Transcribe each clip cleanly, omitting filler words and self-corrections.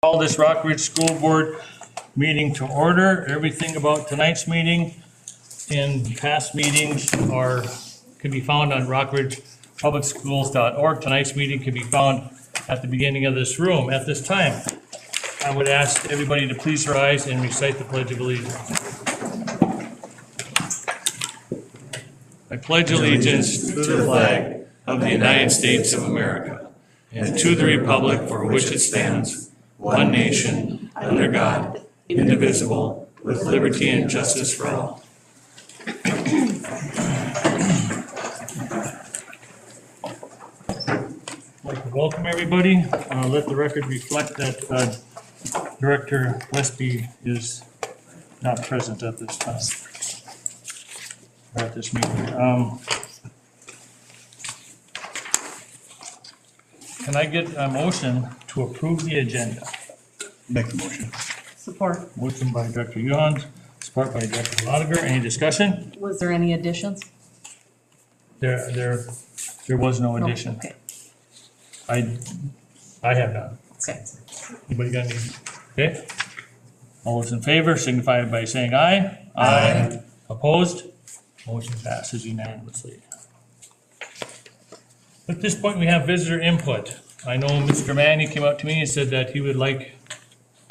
Call this Rockridge School Board meeting to order. Everything about tonight's meeting and past meetings can be found on rockridgepublicschools.org. Tonight's meeting can be found at the beginning of this room. At this time, I would ask everybody to please rise and recite the Pledge of Allegiance. I pledge allegiance to the flag of the United States of America and to the republic for which it stands, one nation, under God, indivisible, with liberty and justice for all. I'd like to welcome everybody. Let the record reflect that Director Westby is not present at this time, or at this meeting. Can I get a motion to approve the agenda? Make the motion. Support. Motion by Director Yuan, support by Director Lotiger. Any discussion? Was there any additions? There was no addition. Okay. I have none. Okay. Anybody got any? Okay. All those in favor signify by saying aye. Aye. Opposed? Motion passes unanimously. At this point, we have visitor input. I know Mr. Manny came up to me and said that he would like,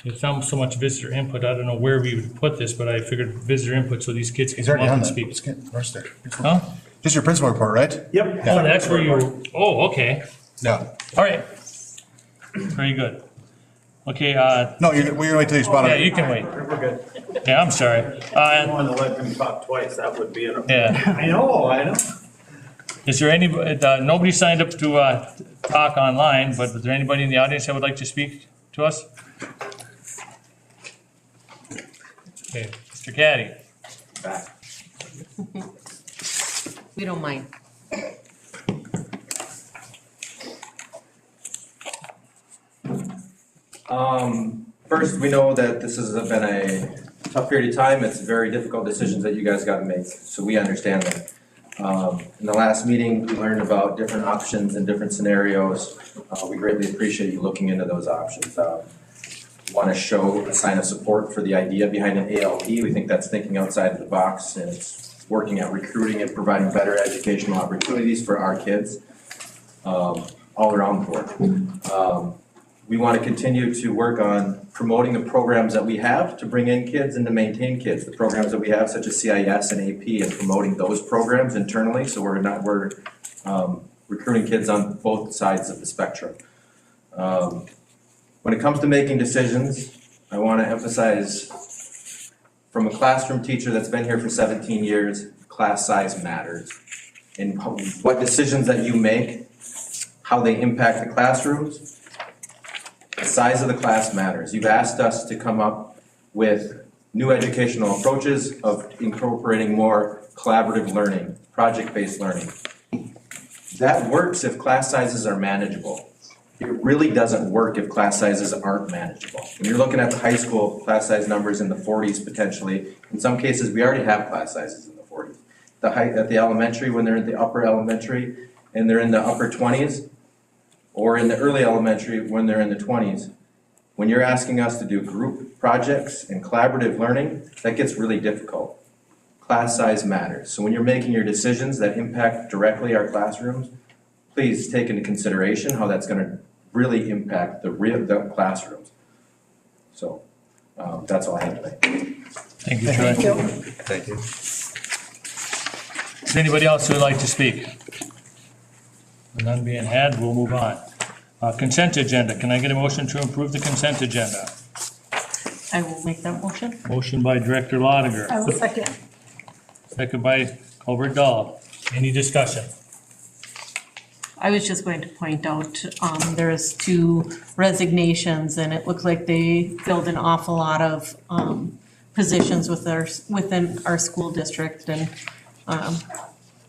there's not so much visitor input, I don't know where we would put this, but I figured visitor input so these kids can He's come already up on and that. speak. Let's get Northstar. Huh? Just your principal report, right? Yep. Oh, that's where you, oh, okay. Yeah. All right. Very good. Okay, No, we're gonna wait till you spot yeah, it. you can wait. We're good. Yeah, I'm sorry. I don't want to let him talk twice, that would be an. Yeah. I know. Is there any, nobody signed up to talk online, but is there anybody in the audience that would like to speak to us? Okay, Mr. Caddy. We don't mind. First, we know that this has been a tough period of time. It's very difficult decisions that you guys got to make, so we understand that. In the last meeting, we learned about different options and different scenarios. We greatly appreciate you looking into those options. We want to show a sign of support for the idea behind an ALP. We think that's thinking outside of the box, and it's working at recruiting and providing better educational opportunities for our kids all around the board. We want to continue to work on promoting the programs that we have to bring in kids and to maintain kids. The programs that we have, such as CIS and AP, and promoting those programs internally, so we're recruiting kids on both sides of the spectrum. When it comes to making decisions, I want to emphasize, from a classroom teacher that's been here for 17 years, class size matters. And what decisions that you make, how they impact the classrooms, the size of the class matters. You've asked us to come up with new educational approaches of incorporating more collaborative learning, project-based learning. That works if class sizes are manageable. It really doesn't work if class sizes aren't manageable. When you're looking at the high school class size numbers in the 40s potentially, in some cases we already have class sizes in the 40s. At the elementary, when they're in the upper elementary and they're in the upper 20s, or in the early elementary when they're in the 20s, when you're asking us to do group projects and collaborative learning, that gets really difficult. Class size matters. So when you're making your decisions that impact directly our classrooms, please take into consideration how that's going to really impact the classrooms. So that's all I have today. Thank you, Troy. Thank you. Is anybody else who would like to speak? None being had, we'll move on. Consent agenda. Can I get a motion to approve the consent agenda? I will make that motion. Motion by Director Lotiger. I will second. Second by Colbert Dahl. Any discussion? I was just going to point out, there's 2 resignations and it looks like they filled an awful lot of, positions within our school district, and,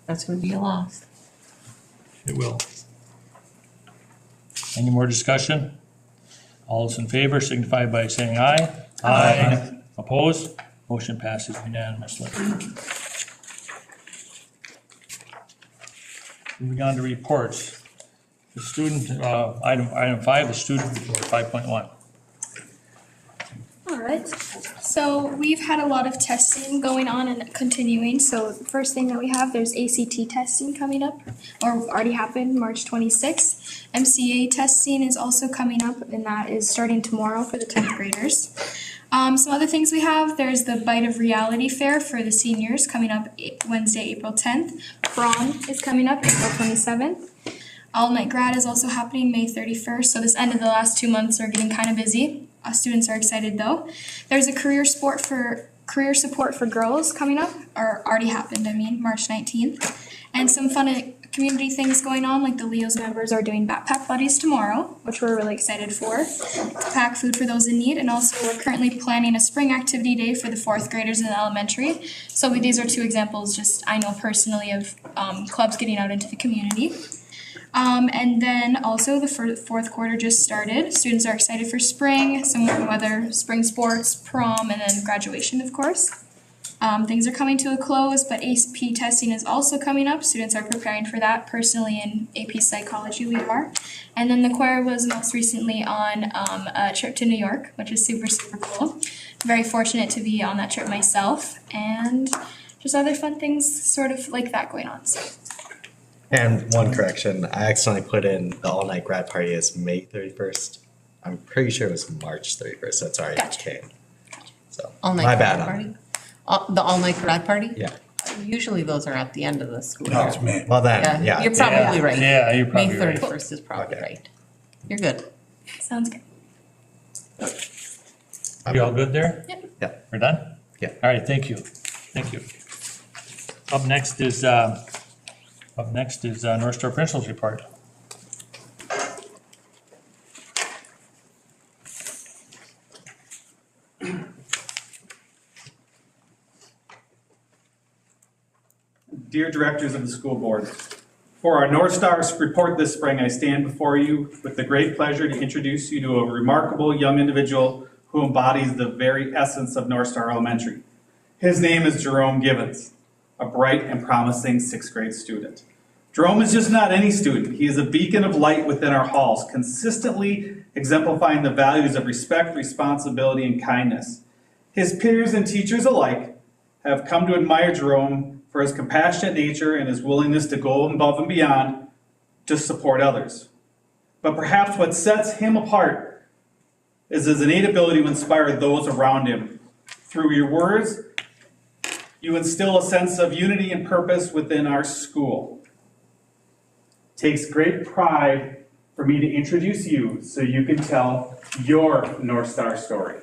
that's going to be a loss. It will. Any more discussion? All those in favor signify by saying aye. Aye. Opposed? Motion passes unanimously. Moving on to reports. The student, item 5, the student report, 5.1. All right. So we've had a lot of testing going on and continuing. So the first thing that we have, there's ACT testing coming up, or already happened, March 26th. MCA testing is also coming up, and that is starting tomorrow for the 10th graders. Some other things we have, there's the Bite of Reality Fair for the seniors coming up Wednesday, April 10th. Prom is coming up April 27th. All Night Grad is also happening May 31st. So this end of the last 2 months are getting kind of busy. Students are excited though. There's a career support for girls coming up, or already happened, March 19th. And some fun community things going on, like the Leo's members are doing Backpack Buddies tomorrow, which we're really excited for, to pack food for those in need. And also we're currently planning a spring activity day for the 4th graders in the elementary. So these are 2 examples just I know personally of clubs getting out into the community. And then also the 4th quarter just started. Students are excited for spring, some warm weather, spring sports, prom, and then graduation, of course. Things are coming to a close, but AP testing is also coming up. Students are preparing for that. Personally, in AP psychology, we are. And then the choir was most recently on a trip to New York, which is super, super cool. Very fortunate to be on that trip myself, and just other fun things sort of like that going on. So. And one correction, I accidentally put in the all-night grad party as May 31st. I'm pretty sure it was March 31st, so it's already Gotcha. came. So, All-night my bad grad on party? The all-night grad party? Yeah. Usually those are at the end of the school No, year. it's me. Well then, yeah. You're probably right. Yeah, you're probably May right. 31st is probably Okay. right. You're good. Sounds good. You all good there? Yep. Yeah. We're done? Yeah. All right, thank you. Thank you. Up next is Northstar Principal's report. Dear directors of the school board, for our Northstar report this spring, I stand before you with the great pleasure to introduce you to a remarkable young individual who embodies the very essence of Northstar Elementary. His name is Jerome Givens, a bright and promising 6th grade student. Jerome is just not any student. He is a beacon of light within our halls, consistently exemplifying the values of respect, responsibility, and kindness. His peers and teachers alike have come to admire Jerome for his compassionate nature and his willingness to go above and beyond to support others. But perhaps what sets him apart is his innate ability to inspire those around him. Through your words, you instill a sense of unity and purpose within our school. It takes great pride for me to introduce you so you can tell your Northstar story.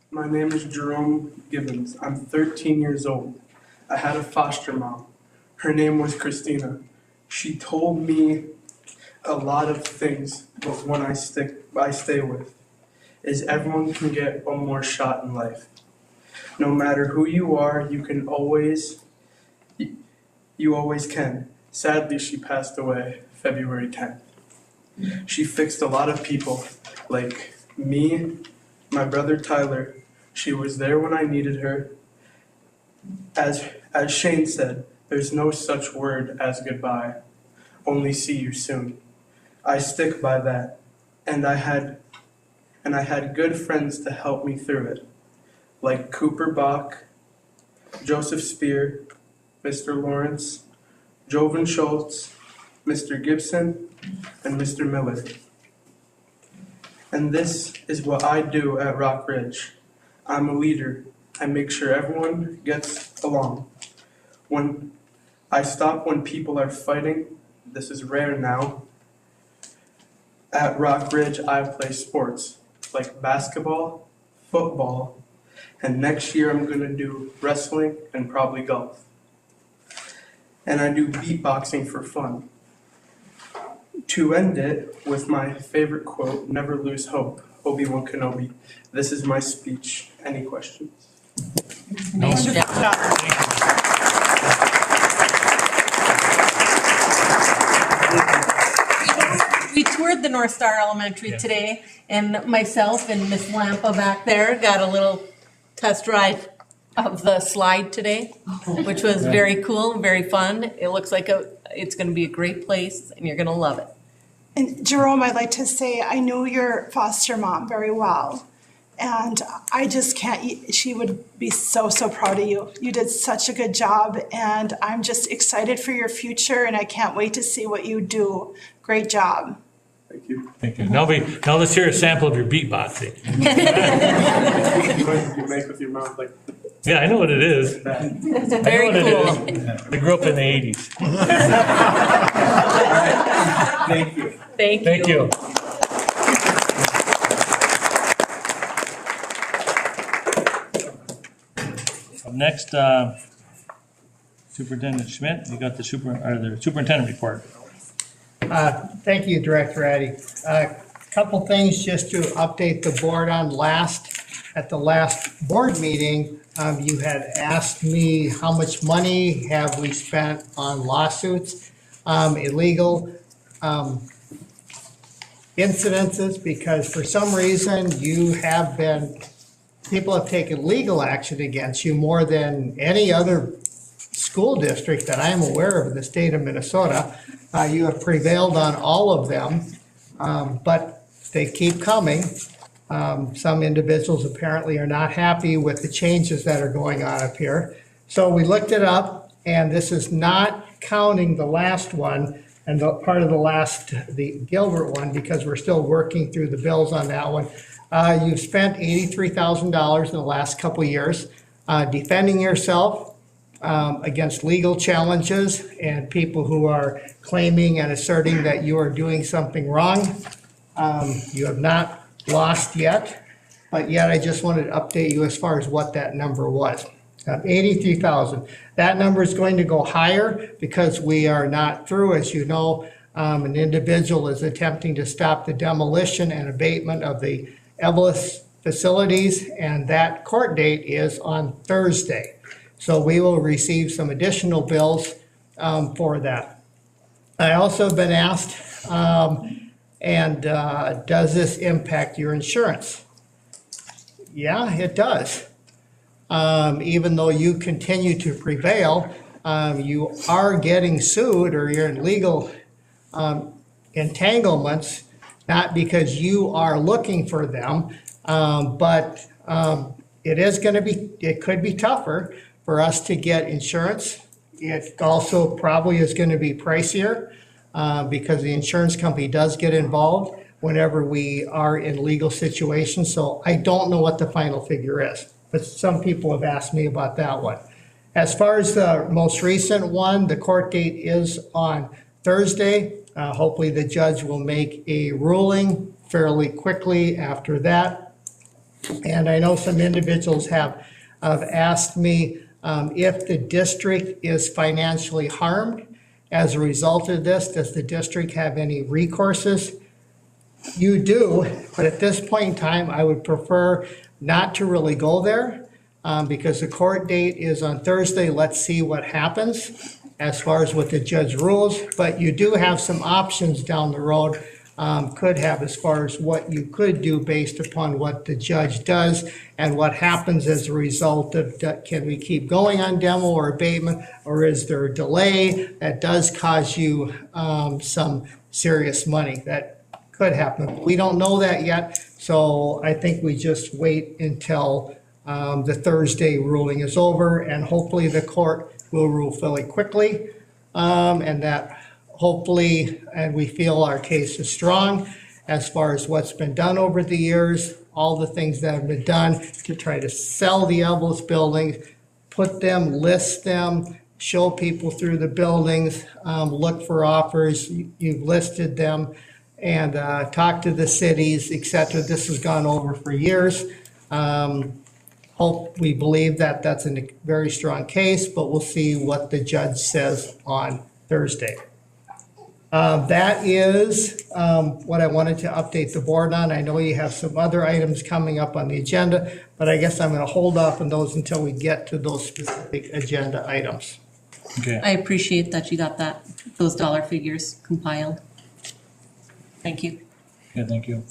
My name is Jerome Gibbons. I'm 13 years old. I had a foster mom. Her name was Christina. She told me a lot of things, but one I stay with is everyone can get one more shot in life. No matter who you are, you always can. Sadly, she passed away February 10th. She fixed a lot of people, like me, my brother Tyler. She was there when I needed her. As Shane said, there's no such word as goodbye, only see you soon. I stick by that, and I had good friends to help me through it, like Cooper Bach, Joseph Spear, Mr. Lawrence, Jovan Schultz, Mr. Gibson, and Mr. Miller. And this is what I do at Rock Ridge. I'm a leader. I make sure everyone gets along. When I stop when people are fighting, this is rare now. At Rock Ridge, I play sports like basketball, football, and next year I'm going to do wrestling and probably golf. And I do beatboxing for fun. To end it with my favorite quote, never lose hope, Obi-Wan Kenobi. This is my speech. Any questions? Nice job. We toured the Northstar Elementary today, and myself and Miss Lampa back there got a little test ride of the slide today, which was very cool and very fun. It looks like it's going to be a great place, and you're going to love it. And Jerome, I'd like to say, I know your foster mom very well. And I just can't, she would be so, so proud of you. You did such a good job, and I'm just excited for your future, and I can't wait to see what you do. Great job. Thank you. Thank you. Now let's hear a sample of your beatboxing. You make with your mouth like Yeah, I know what it is. that. Very cool. I grew up in the 80s. Thank you. Thank you. Thank you. Up next, Superintendent Schmidt, you got the superintendent report. Thank you, Director Addy. Couple things just to update the board on. At the last board meeting, you had asked me how much money have we spent on lawsuits, illegal incidences, because for some reason people have taken legal action against you more than any other school district that I am aware of in the state of Minnesota. You have prevailed on all of them, but they keep coming. Some individuals apparently are not happy with the changes that are going on up here. So we looked it up, and this is not counting the last one and the part of the Gilbert one, because we're still working through the bills on that one. You've spent $83,000 in the last couple of years defending yourself against legal challenges and people who are claiming and asserting that you are doing something wrong. You have not lost yet, but yet I just wanted to update you as far as what that number was. 83,000. That number is going to go higher because we are not through. As you know, an individual is attempting to stop the demolition and abatement of the Evelyn facilities, and that court date is on Thursday. So we will receive some additional bills for that. I also have been asked, does this impact your insurance? Yeah, it does. Even though you continue to prevail, you are getting sued or you're in legal entanglements, not because you are looking for them, but it could be tougher for us to get insurance. It also probably is going to be pricier because the insurance company does get involved whenever we are in legal situations. So I don't know what the final figure is, but some people have asked me about that one. As far as the most recent one, the court date is on Thursday. Hopefully the judge will make a ruling fairly quickly after that. And I know some individuals have asked me if the district is financially harmed as a result of this. Does the district have any recourses? You do, but at this point in time, I would prefer not to really go there because the court date is on Thursday. Let's see what happens as far as what the judge rules. But you do have some options down the road, could have as far as what you could do based upon what the judge does and what happens as a result of, can we keep going on demo or abatement, or is there a delay that does cause you some serious money? That could happen. We don't know that yet, so I think we just wait until the Thursday ruling is over, and hopefully the court will rule fairly quickly, and that hopefully, and we feel our case is strong as far as what's been done over the years, all the things that have been done to try to sell the Evelyn buildings, put them, list them, show people through the buildings, look for offers. You've listed them, and talk to the cities, etc. This has gone over for years. We believe that that's a very strong case, but we'll see what the judge says on Thursday. That is what I wanted to update the board on. I know you have some other items coming up on the agenda, but I guess I'm going to hold off on those until we get to those specific agenda items. Okay. I appreciate that you got those dollar figures compiled. Thank you. Yeah, thank you.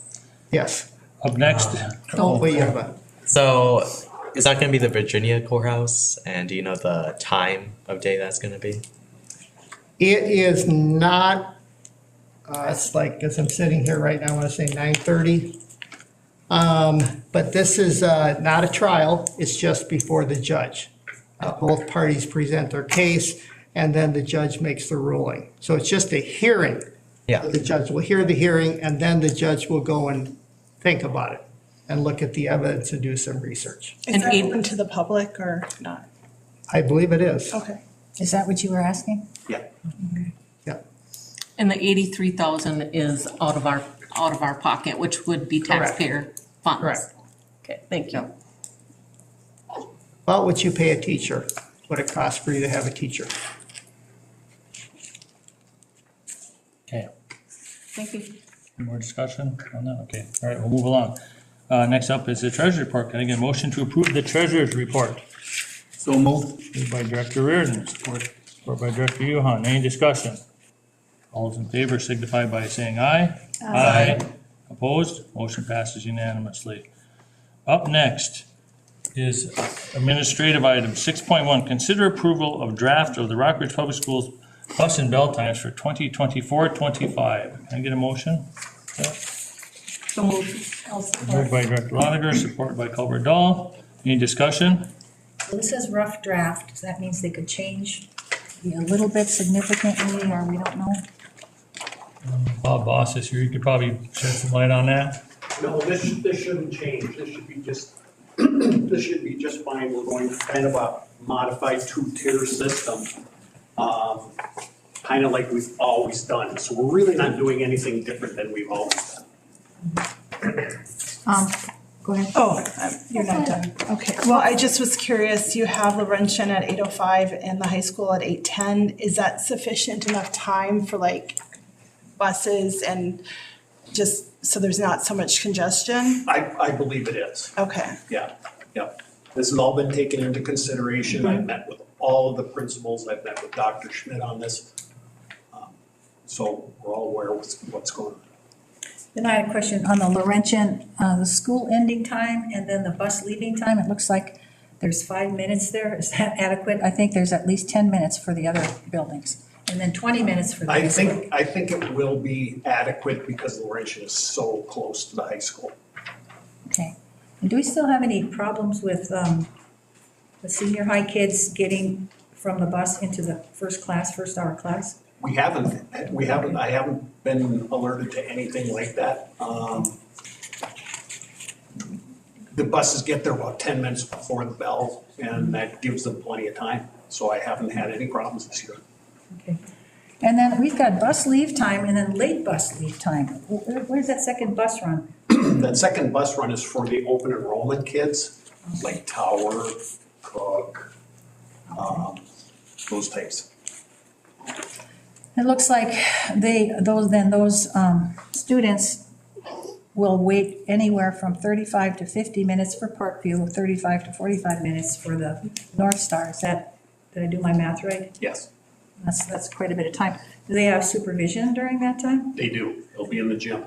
Yes. Up next, Hopefully you have a. So is that going to be the Virginia courthouse? And do you know the time of day that's going to be? It is not It's like, as I'm sitting here right now, I want to say 9:30. But this is not a trial, it's just before the judge. Both parties present their case, and then the judge makes the ruling. So it's just a hearing. Yeah. The judge will hear the hearing, and then the judge will go and think about it and look at the evidence and do some research. Is that open to the public or not? I believe it is. Okay. Is that what you were asking? Yeah. And the 83,000 is out of our pocket, which would be Correct. taxpayer funds. Correct. Okay, thank you. About what you pay a teacher, what it costs for you to have a teacher. Okay, Thank you. any more discussion on that? Okay, all right, we'll move along. Next up is the treasurer's report. Can I get a motion to approve the treasurer's report? So moved. Moved by Director Reardon, support by Director Yuhan. Any discussion? All those in favor signify by saying aye. Aye. Opposed? Motion passes unanimously. Up next is administrative item 6.1. Consider approval of draft of the Rockridge Public Schools bus and bell times for 2024-25. Can I get a motion? So moved. Moved by Director Lotiger, support by Culver Dahl. Any discussion? Well, this says rough draft. That means they could change a little bit significantly, or we don't know. Bob Boss is here. You could probably shed some light on that. No, this shouldn't change, this should be just, this should be just fine, we're going kind of a modified two-tier system, kind of like we've always done, so we're really not doing anything different than we've always done. Go ahead. Oh, you're not done. Okay. Well, I just was curious, you have Laurentian at 8:05 and the high school at 8:10. Is that sufficient enough time for like buses and just so there's not so much congestion? I believe it is, Okay. yeah. This has all been taken into consideration, I've met with all of the principals, I've met with Dr. Schmidt on this. So we're all aware of what's going on. Then I had a question on the Laurentian, the school ending time and then the bus leaving time. It looks like there's 5 minutes there. Is that adequate? I think there's at least 10 minutes for the other buildings. And then 20 minutes for the high school. I think it will be adequate because Laurentian is so close to the high school. Okay. And do we still have any problems with the senior high kids getting from the bus into the first hour class? I haven't been alerted to anything like that. The buses get there about 10 minutes before the bell, and that gives them plenty of time. So I haven't had any problems this year. Okay. And then we've got bus leave time and then late bus leave time. Where's that second bus run? That second bus run is for the open enrollment kids, like Tower, Cook, those types. It looks like those students will wait anywhere from 35 to 50 minutes for Parkview, 35 to 45 minutes for the Northstar. Did I do my math right? Yes, That's quite a bit of time. Do they have supervision during that time? they do. They'll be in the gym.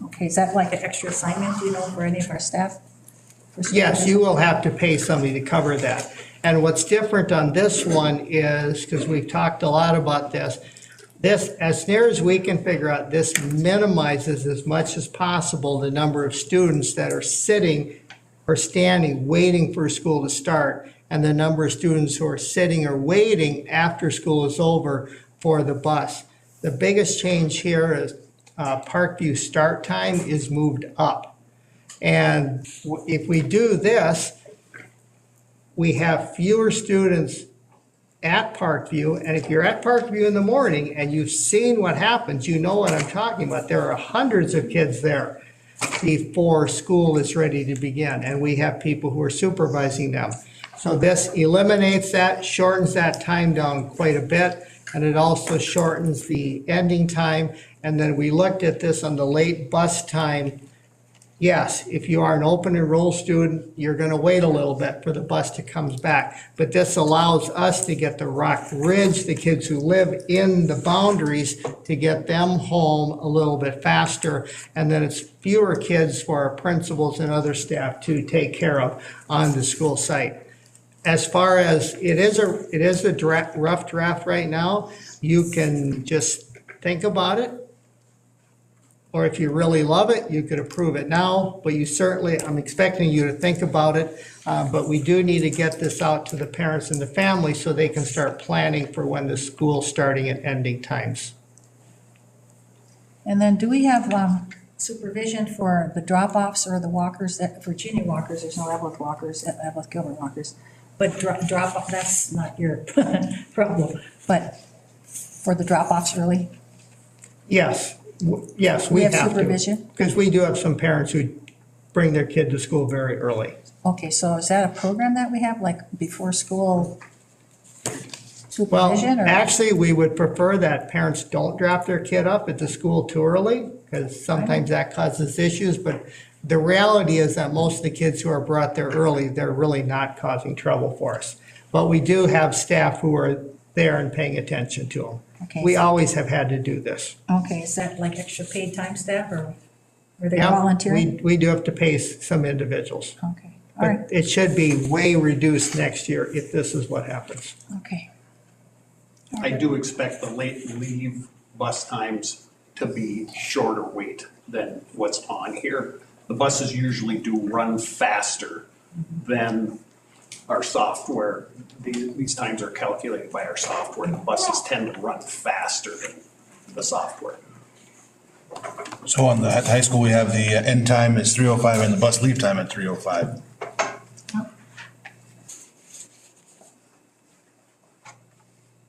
Okay, is that like an extra assignment, do you know, for any of our staff? Yes, you will have to pay somebody to cover that. And what's different on this one is, because we've talked a lot about this, as near as we can figure out, this minimizes as much as possible the number of students that are sitting or standing, waiting for school to start, and the number of students who are sitting or waiting after school is over for the bus. The biggest change here is Parkview start time is moved up. And if we do this, we have fewer students at Parkview, and if you're at Parkview in the morning and you've seen what happens, you know what I'm talking about. There are hundreds of kids there before school is ready to begin, and we have people who are supervising them. So this eliminates that, shortens that time down quite a bit, and it also shortens the ending time. And then we looked at this on the late bus time. Yes, if you are an open enroll student, you're going to wait a little bit for the bus to come back. But this allows us to get the Rock Ridge, the kids who live in the boundaries, to get them home a little bit faster. And then it's fewer kids for our principals and other staff to take care of on the school site. As far as it is a rough draft right now, you can just think about it. Or if you really love it, you could approve it now, but you certainly, I'm expecting you to think about it. But we do need to get this out to the parents and the family so they can start planning for when the school's starting and ending times. And then do we have supervision for the drop-offs or the walkers, for junior walkers? There's no Evelyn walkers, Evelyn Gilbert walkers. But drop-off, that's not your problem. But for the drop-offs early? Yes, yes, We we have have to. supervision? Because we do have some parents who bring their kid to school very early. Okay, so is that a program that we have, like before school Well, supervision? or actually, we would prefer that parents don't drop their kid up at the school too early, because sometimes that causes issues, but the reality is that most of the kids who are brought there early, they're really not causing trouble for us. But we do have staff who are there and paying attention to them. Okay, We so- always have had to do this. Okay, is that like extra paid time staff or are they Yeah, volunteering? We do have to pay some individuals, Okay, all right, but it should be way reduced next year if this is what happens. okay. I do expect the late leave bus times to be shorter wait than what's on here. The buses usually do run faster than our software. These times are calculated by our software. The buses tend to run faster than the software. So on the high school, we have the end time is 3:05 and the bus leave time at 3:05.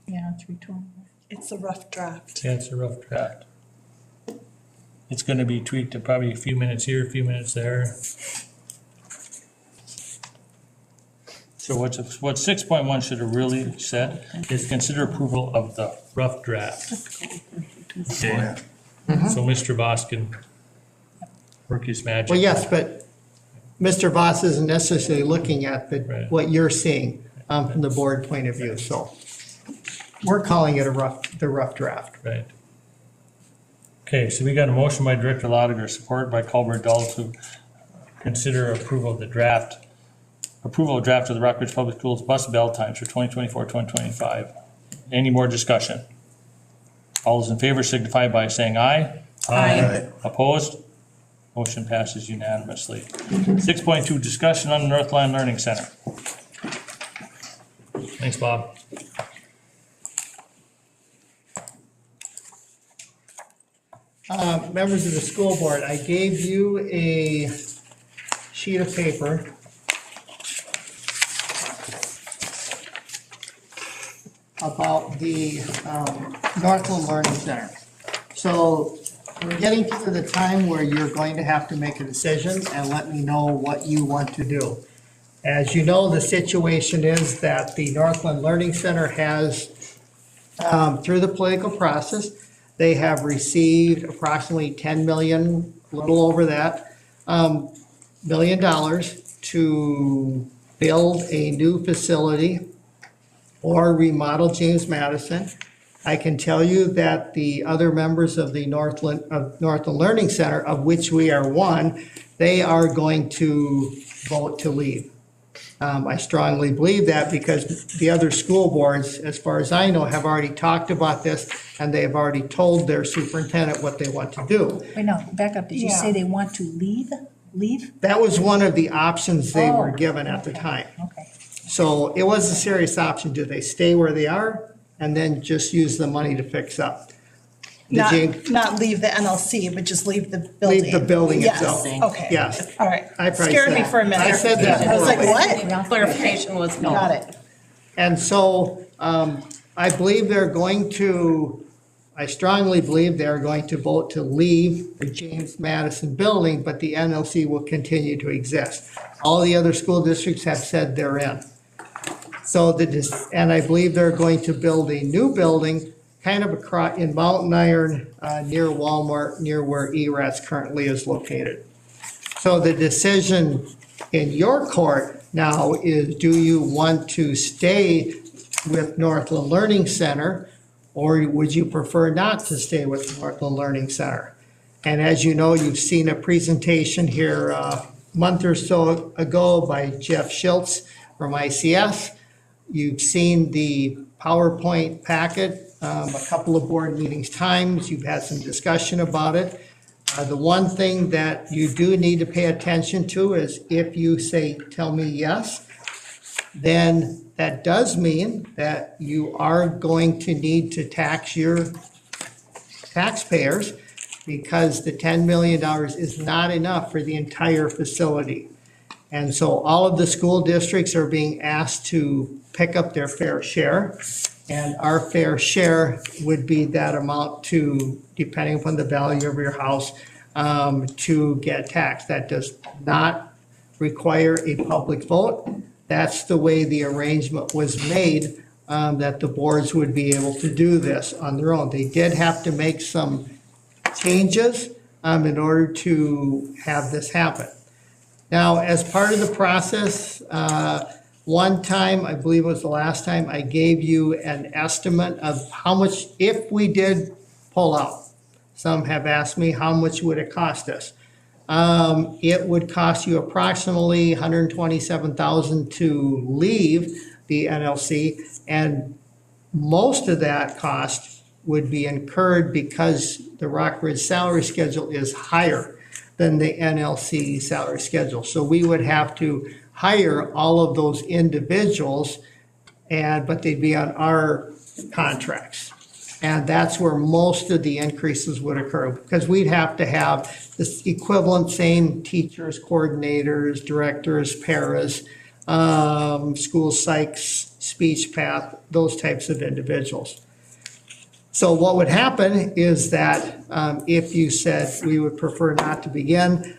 Yeah, 3:12. It's a rough draft. Yeah, it's a rough draft. It's gonna be tweaked to probably a few minutes here, a few minutes there. So what 6.1 should have really said is consider approval of the rough draft. Okay? So Mr. Boss can work his magic. Well, yes, but Mr. Voss isn't necessarily looking at Right. what you're seeing from the board point of view, so we're calling it the rough draft. Right. Okay, so we got a motion by Director Lotiger, supported by Colbert Dahl to consider approval of the draft of the Rockbridge Public Schools bus bell times for 2024, 2025. Any more discussion? All those in favor signify by saying aye. Aye. Opposed? Motion passes unanimously. 6.2, discussion on the Northland Learning Center. Thanks, Bob. Members of the school board, I gave you a sheet of paper about the Northland Learning Center. So we're getting to the time where you're going to have to make a decision and let me know what you want to do. As you know, the situation is that the Northland Learning Center has, through the political process, they have received approximately 10 million, a little over that, $1 million to build a new facility or remodel James Madison. I can tell you that the other members of the Northland Learning Center, of which we are one, they are going to vote to leave. I strongly believe that because the other school boards, as far as I know, have already talked about this and they have already told their superintendent what they want to do. Wait, no, back up. Did you Yeah. say they want to leave? That was one of the options they were Oh, given at the okay. time. Okay, So it was a serious option. Do they stay where they are and then just use the money to fix up? The James- Not leave the NLC, but just leave the building. Leave the building Yes, itself. okay. Yes. All right. I probably Scared said- me for a minute. I said that. I was like, earlier. what? Clarification was no. Got it. And so I believe they're going to, I strongly believe they're going to vote to leave the James Madison building, but the NLC will continue to exist. All the other school districts have said they're in. So and I believe they're going to build a new building kind of across in Mountain Iron, near Walmart, near where ERAS currently is located. So the decision in your court now is, do you want to stay with Northland Learning Center, or would you prefer not to stay with Northland Learning Center? And as you know, you've seen a presentation here a month or so ago by Jeff Schultz from ICS. You've seen the PowerPoint packet a couple of board meetings times. You've had some discussion about it. The one thing that you do need to pay attention to is if you say, tell me yes, then that does mean that you are going to need to tax your taxpayers, because the $10 million is not enough for the entire facility. And so all of the school districts are being asked to pick up their fair share. And our fair share would be that amount to, depending upon the value of your house, to get taxed. That does not require a public vote. That's the way the arrangement was made, that the boards would be able to do this on their own. They did have to make some changes in order to have this happen. Now, as part of the process, one time, I believe it was the last time, I gave you an estimate of how much, if we did pull out. Some have asked me, how much would it cost us? It would cost you approximately $127,000 to leave the NLC, and most of that cost would be incurred because the Rockridge salary schedule is higher than the NLC salary schedule. So we would have to hire all of those individuals, but they'd be on our contracts. And that's where most of the increases would occur, because we'd have to have this equivalent same teachers, coordinators, directors, paras, school psychs, speech path, those types of individuals. So what would happen is that if you said we would prefer not to begin,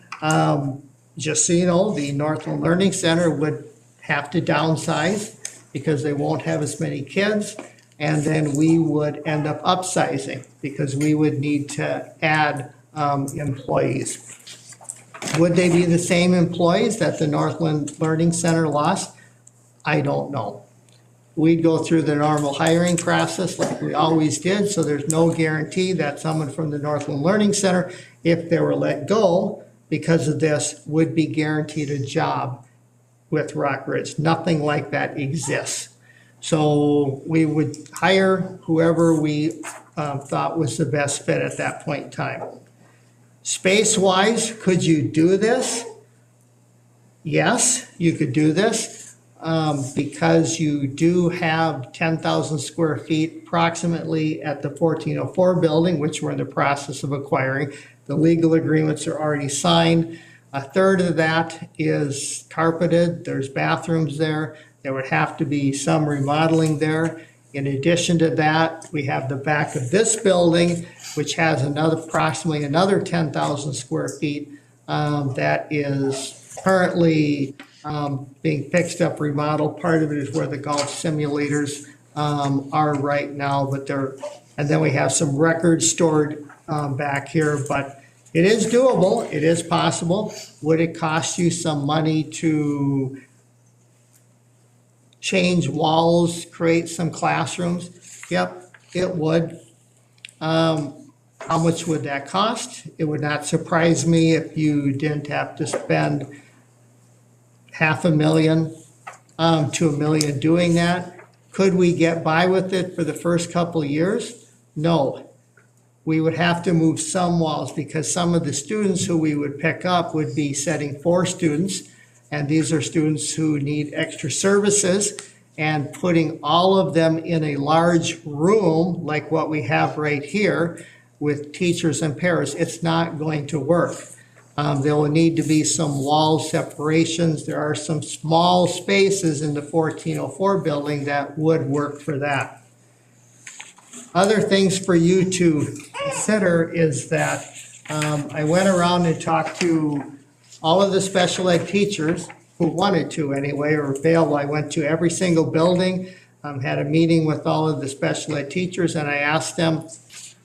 just so you know, the Northland Learning Center would have to downsize because they won't have as many kids. And then we would end up upsizing because we would need to add employees. Would they be the same employees that the Northland Learning Center lost? I don't know. We'd go through the normal hiring process like we always did, so there's no guarantee that someone from the Northland Learning Center, if they were let go because of this, would be guaranteed a job with Rockridge. Nothing like that exists. So we would hire whoever we thought was the best fit at that point in time. Space-wise, could you do this? Yes, you could do this. Because you do have 10,000 square feet approximately at the 1404 building, which we're in the process of acquiring. The legal agreements are already signed. A third of that is carpeted. There's bathrooms there. There would have to be some remodeling there. In addition to that, we have the back of this building, which has approximately another 10,000 square feet that is currently being fixed up, remodeled. Part of it is where the golf simulators are right now, and then we have some records stored back here, but it is doable, it is possible. Would it cost you some money to change walls, create some classrooms? Yep, it would. How much would that cost? It would not surprise me if you didn't have to spend $500,000 to $1 million doing that. Could we get by with it for the first couple of years? No. We would have to move some walls because some of the students who we would pick up would be setting 4 students, and these are students who need extra services, and putting all of them in a large room like what we have right here with teachers and paras, it's not going to work. There will need to be some wall separations. There are some small spaces in the 1404 building that would work for that. Other things for you to consider is that I went around and talked to all of the special ed teachers who wanted to anyway, or available. I went to every single building, had a meeting with all of the special ed teachers, and I asked them,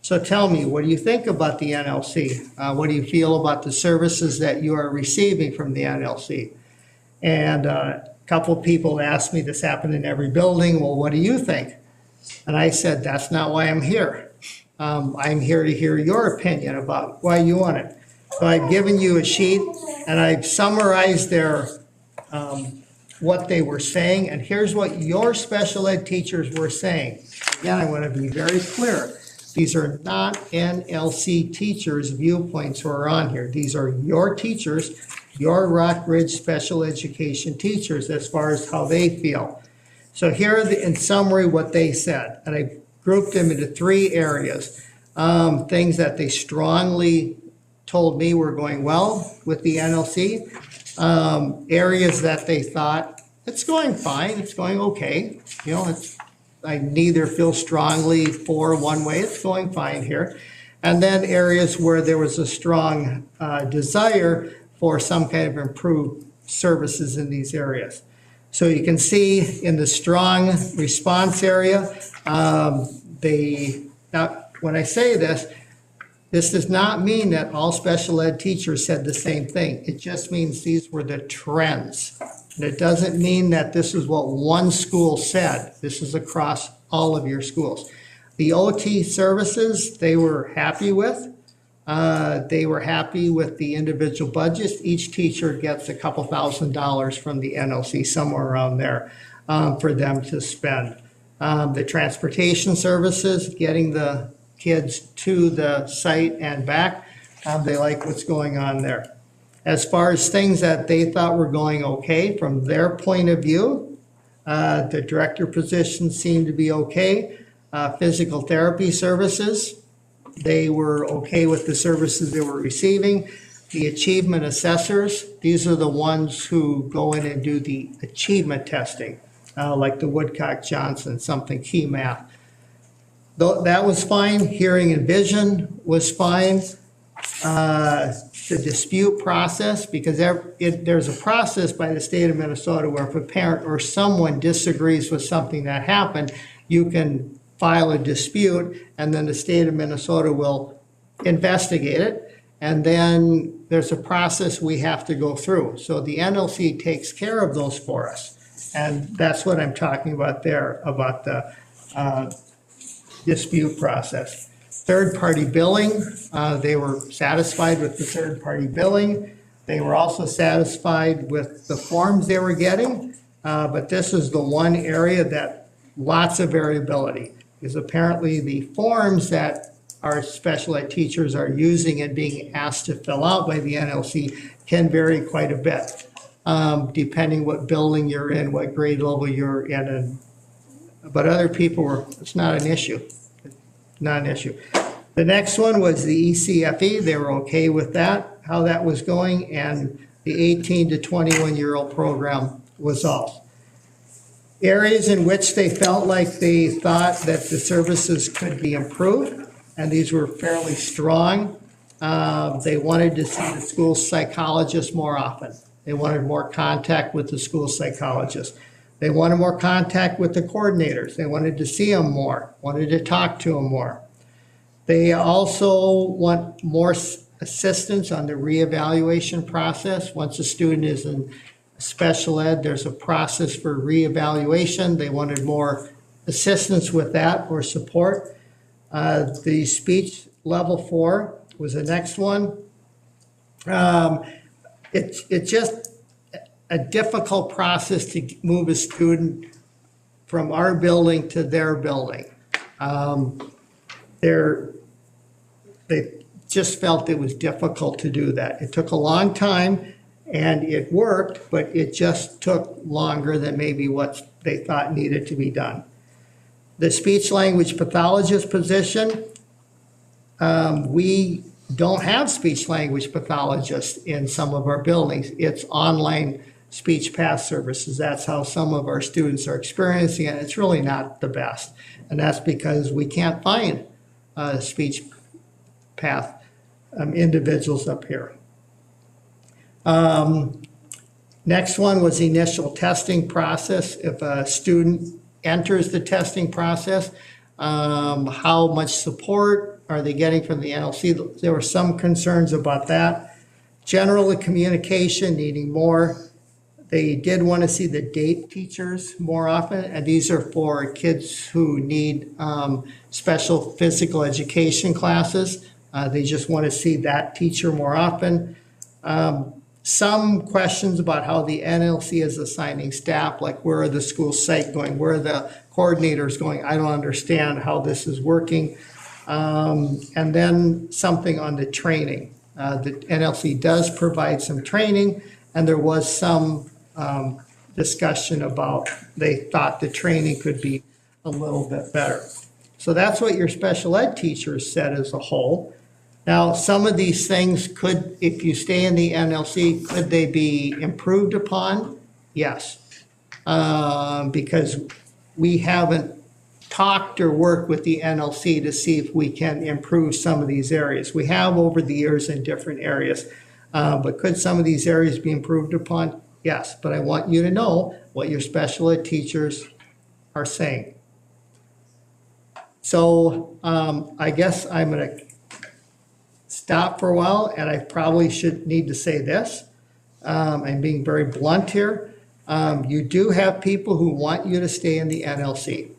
so tell me, what do you think about the NLC? What do you feel about the services that you are receiving from the NLC? And a couple of people asked me, this happened in every building, well, what do you think? And I said, that's not why I'm here. I'm here to hear your opinion about why you want it. So I've given you a sheet, and I've summarized their what they were saying, and here's what your special ed teachers were saying. Again, I want to be very clear. These are not NLC teachers' viewpoints who are on here. These are your teachers, your Rock Ridge special education teachers, as far as how they feel. So here are in summary what they said, and I grouped them into 3 areas. Things that they strongly told me were going well with the NLC. Areas that they thought, it's going fine, it's going okay. You know, I neither feel strongly for one way, it's going fine here. And then areas where there was a strong desire for some kind of improved services in these areas. So you can see in the strong response area, now when I say this does not mean that all special ed teachers said the same thing. It just means these were the trends. And it doesn't mean that this is what one school said. This is across all of your schools. The OT services, they were happy with. They were happy with the individual budgets. Each teacher gets a couple $1,000s from the NLC, somewhere around there, for them to spend. The transportation services, getting the kids to the site and back, they like what's going on there. As far as things that they thought were going okay from their point of view, the director position seemed to be okay. Physical therapy services, they were okay with the services they were receiving. The achievement assessors, these are the ones who go in and do the achievement testing, like the Woodcock-Johnson, something key math. That was fine. Hearing and vision was fine. The dispute process, because there's a process by the state of Minnesota where if a parent or someone disagrees with something that happened, you can file a dispute, and then the state of Minnesota will investigate it, and then there's a process we have to go through. So the NLC takes care of those for us, and that's what I'm talking about there, about the dispute process. Third-party billing, they were satisfied with the third-party billing. They were also satisfied with the forms they were getting, but this is the one area that lots of variability, because apparently the forms that our special ed teachers are using and being asked to fill out by the NLC can vary quite a bit, depending what building you're in, what grade level you're in, but other people were, it's not an issue. Not an issue. The next one was the ECFE. They were okay with that, how that was going, and the 18 to 21-year-old program was off. Areas in which they felt like they thought that the services could be improved, and these were fairly strong. They wanted to see the school psychologist more often. They wanted more contact with the school psychologist. They wanted more contact with the coordinators. They wanted to see them more, wanted to talk to them more. They also want more assistance on the reevaluation process. Once a student is in special ed, there's a process for reevaluation. They wanted more assistance with that or support. The speech level 4 was the next one. It's just a difficult process to move a student from our building to their building. They just felt it was difficult to do that. It took a long time and it worked, but it just took longer than maybe what they thought needed to be done. The speech language pathologist position, we don't have speech language pathologists in some of our buildings. It's online speech path services. That's how some of our students are experiencing it. It's really not the best. And that's because we can't find speech path individuals up here. Next one was the initial testing process. If a student enters the testing process, how much support are they getting from the NLC? There were some concerns about that. General communication needing more. They did want to see the DATE teachers more often, and these are for kids who need special physical education classes. They just want to see that teacher more often. some questions about how the NLC is assigning staff, like where are the school site going, where are the coordinators going? I don't understand how this is working. And then something on the training. The NLC does provide some training, and there was some discussion about they thought the training could be a little bit better. So that's what your special ed teachers said as a whole. Now, some of these things could, if you stay in the NLC, could they be improved upon? Yes. Because we haven't talked or worked with the NLC to see if we can improve some of these areas. We have over the years in different areas. But could some of these areas be improved upon? Yes. But I want you to know what your special ed teachers are saying. So I guess I'm going to stop for a while, and I probably should need to say this. I'm being very blunt here. You do have people who want you to stay in the NLC.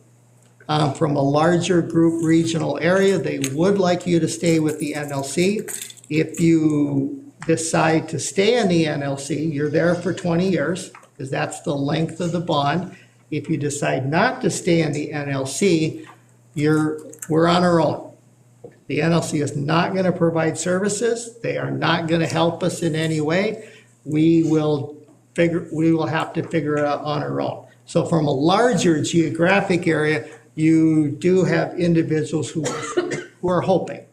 From a larger group regional area, they would like you to stay with the NLC. If you decide to stay in the NLC, you're there for 20 years, because that's the length of the bond. If you decide not to stay in the NLC, we're on our own. The NLC is not going to provide services. They are not going to help us in any way. We will have to figure it out on our own. So from a larger geographic area, you do have individuals who are hoping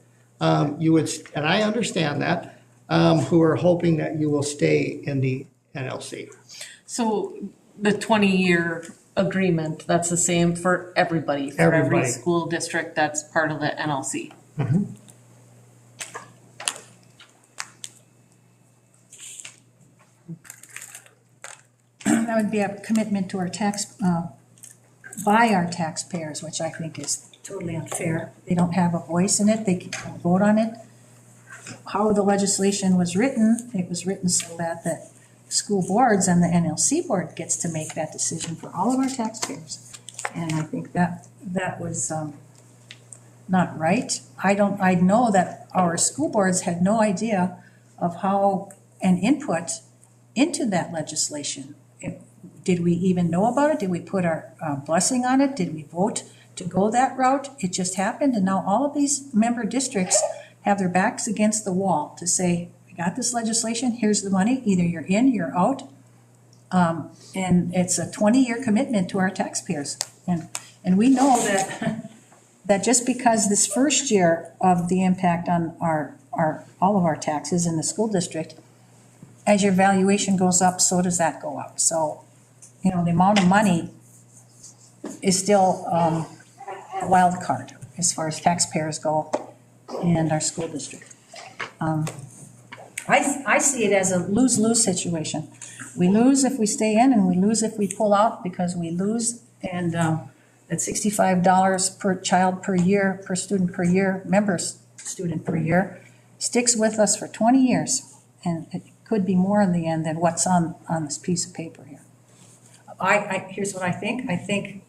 you would, and I understand that, who are hoping that you will stay in the NLC. So the 20-year agreement, that's the same for everybody, for every Everybody. school district that's part of the NLC. Mhm. That would be a commitment to our by our taxpayers, which I think is totally unfair. They don't have a voice in it, they can't vote on it. How the legislation was written, it was written so that the school boards and the NLC board gets to make that decision for all of our taxpayers. And I think that was not right. I know that our school boards had no idea of how an input into that legislation. Did we even know about it? Did we put our blessing on it? Did we vote to go that route? It just happened, and now all of these member districts have their backs against the wall to say, we got this legislation, here's the money, either you're in, you're out. And it's a 20-year commitment to our taxpayers. And we know that just because this first year of the impact on all of our taxes in the school district, as your valuation goes up, so does that go up. So, the amount of money is still a wild card as far as taxpayers go and our school district. I see it as a lose-lose situation. We lose if we stay in, and we lose if we pull out, because we lose, and that $65 per child per year, per student per year, student per year, sticks with us for 20 years. And it could be more in the end than what's on this piece of paper here. Here's what I think. I think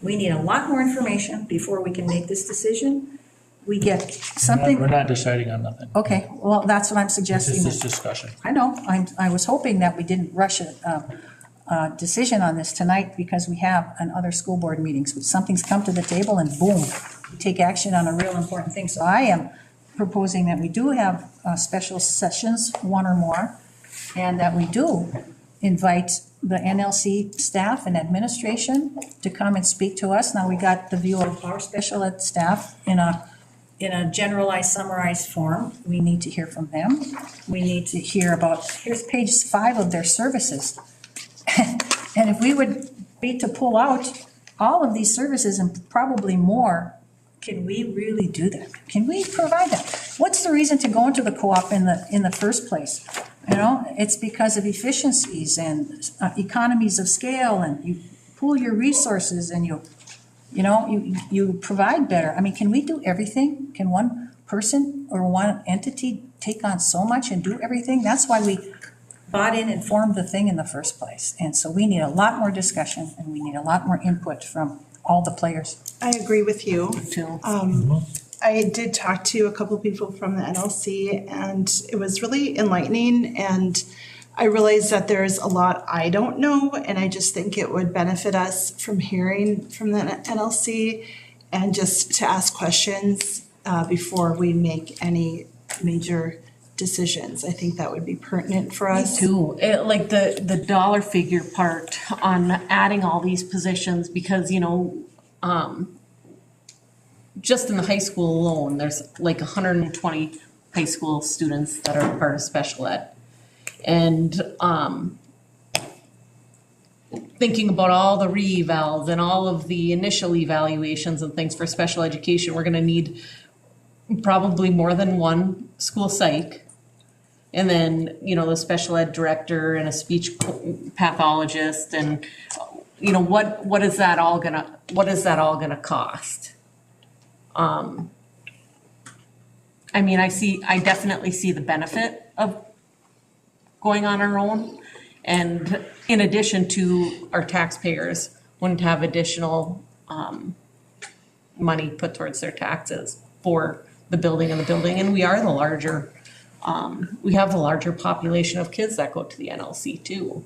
we need a lot more information before we can make this decision. We get something. We're not deciding on nothing. Okay, well, that's what I'm suggesting. This is discussion. I know. I was hoping that we didn't rush a decision on this tonight, because we have on other school board meetings, something's come to the table and boom, we take action on a real important thing. So I am proposing that we do have special sessions, one or more, and that we do invite the NLC staff and administration to come and speak to us. Now, we got the view of our special ed staff in a generalized, summarized form. We need to hear from them. We need to hear about, here's page 5 of their services. And if we would be to pull out all of these services and probably more, can we really do that? Can we provide that? What's the reason to go into the co-op in the first place? It's because of efficiencies and economies of scale, and you pool your resources, and you provide better. I mean, can we do everything? Can one person or one entity take on so much and do everything? That's why we bought in and formed the thing in the first place. And so we need a lot more discussion, and we need a lot more input from all the players. I agree with you. Too. I did talk to a couple people from the NLC, and it was really enlightening, and I realized that there's a lot I don't know, and I just think it would benefit us from hearing from the NLC and just to ask questions before we make any major decisions. I think that would be pertinent for us. Too, like the dollar figure part on adding all these positions, because, just in the high school alone, there's like 120 high school students that are part of special ed. And thinking about all the re-evals and all of the initial evaluations and things for special education, we're gonna need probably more than one school psych. And then, the special ed director and a speech pathologist, and, what is that all gonna cost? I definitely see the benefit of going on our own. And in addition to, our taxpayers wouldn't have additional money put towards their taxes for the building and the building. And we are the larger, we have the larger population of kids that go to the NLC too.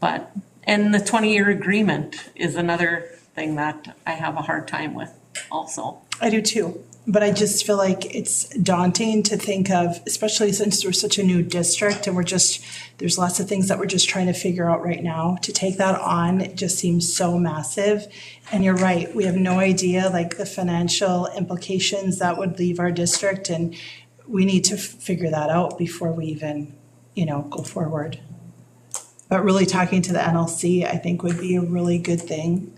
And the 20-year agreement is another thing that I have a hard time with also. I do too, but I just feel like it's daunting to think of, especially since we're such a new district and there's lots of things that we're just trying to figure out right now. To take that on, it just seems so massive. And you're right, we have no idea like the financial implications that would leave our district, and we need to figure that out before we even, go forward. But really talking to the NLC, I think would be a really good thing,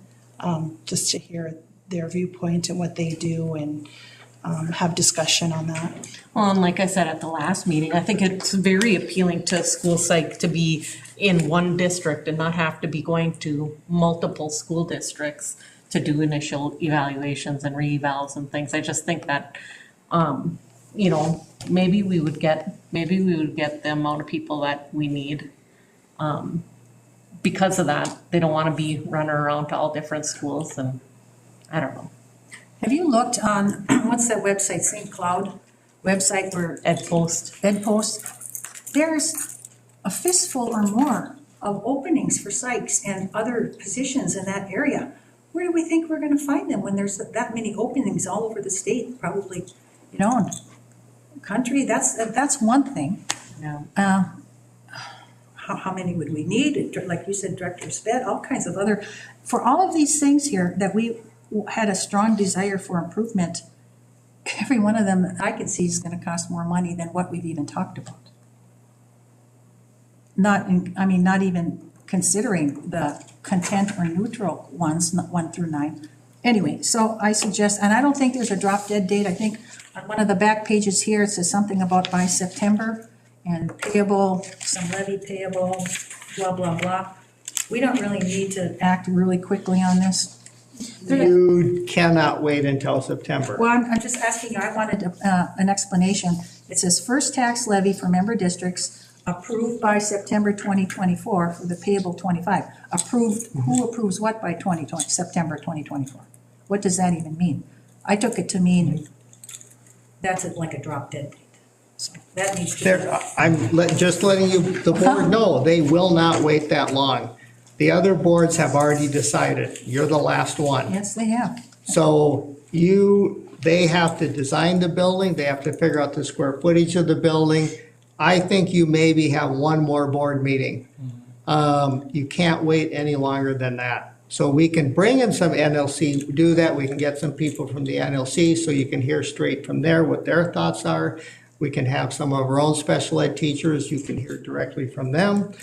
just to hear their viewpoint and what they do, and have discussion on that. Well, and like I said at the last meeting, I think it's very appealing to school psych to be in one district and not have to be going to multiple school districts to do initial evaluations and re-evals and things. I just think that, maybe we would get the amount of people that we need. Because of that, they don't want to be running around to all different schools, and I don't know. Have you looked on, what's that website, St. Cloud website where? EdPost. There's a fistful or more of openings for psychs and other positions in that area. Where do we think we're gonna find them when there's that many openings all over the state, probably, country? That's one thing. Yeah. How many would we need? Like you said, director of sped, all kinds of other, for all of these things here that we had a strong desire for improvement, every one of them I can see is going to cost more money than what we've even talked about. Not even considering the content or neutral ones, 1 through 9. Anyway, so I suggest, and I don't think there's a drop dead date. I think on one of the back pages here, it says something about by September and payable, some levy payable, blah, blah, blah. We don't really need to act really quickly on this. You cannot wait until September. Well, I'm just asking you, I wanted an explanation. It says first tax levy for member districts approved by September 2024 for the payable 25. Approved, who approves what by September 2024? What does that even mean? I took it to mean that's like a drop dead date. So that needs to be. I'm just letting the board know, they will not wait that long. The other boards have already decided, you're the last one. Yes, they have. So they have to design the building, they have to figure out the square footage of the building. I think you maybe have one more board meeting. You can't wait any longer than that. So we can bring in some NLC, do that, we can get some people from the NLC so you can hear straight from there what their thoughts are. We can have some of our own special ed teachers, you can hear directly from them.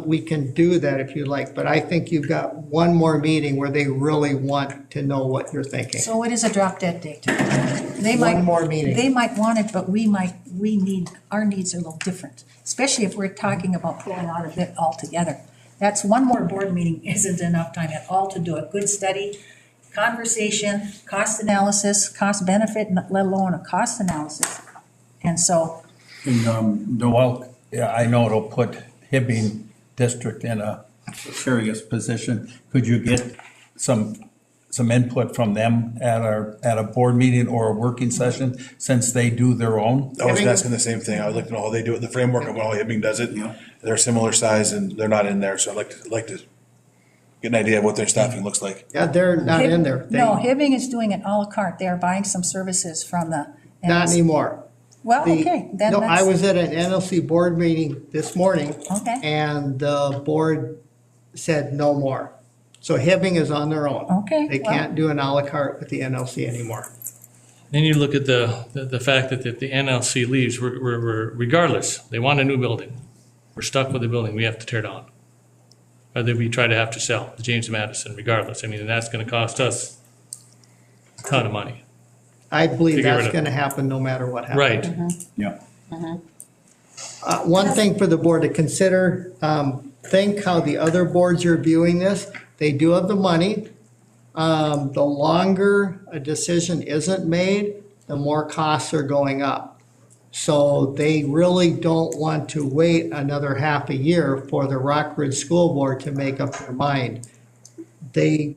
We can do that if you like, but I think you've got one more meeting where they really want to know what you're thinking. So what is a drop dead date? One more meeting. They might want it, but our needs are a little different, especially if we're talking about pulling out of it altogether. That's one more board meeting isn't enough time at all to do a good study, conversation, cost analysis, cost benefit, let alone a cost analysis. And so. Noel, yeah, I know it'll put Hibbing District in a serious position. Could you get some some input from them at a board meeting or a working session, since they do their own? I was asking the same thing. I would like to know how they do it, the framework of how Hibbing does it. They're a similar size and they're not in there, so I'd like to get an idea of what their staffing looks like. Yeah, they're not in there. No, Hibbing is doing it à la carte. They are buying some services from the. Not anymore. Well, The- okay, then No, I that's, was at an NLC board meeting this morning. Okay. And the board said no more. So Hibbing is on their own. Okay, They well- can't do an à la carte with the NLC anymore. Then you look at the fact that if the NLC leaves, we're regardless, they want a new building. We're stuck with the building we have to tear down. Or that we try to have to sell, the James Madison, regardless. I mean, and that's gonna cost us a ton of money. I believe To get rid that's of- gonna happen no matter what happens. Right. Yeah. One thing for the board to consider, think how the other boards are viewing this. They do have the money. The longer a decision isn't made, the more costs are going up. So they really don't want to wait another half a year for the Rockbridge School Board to make up their mind. They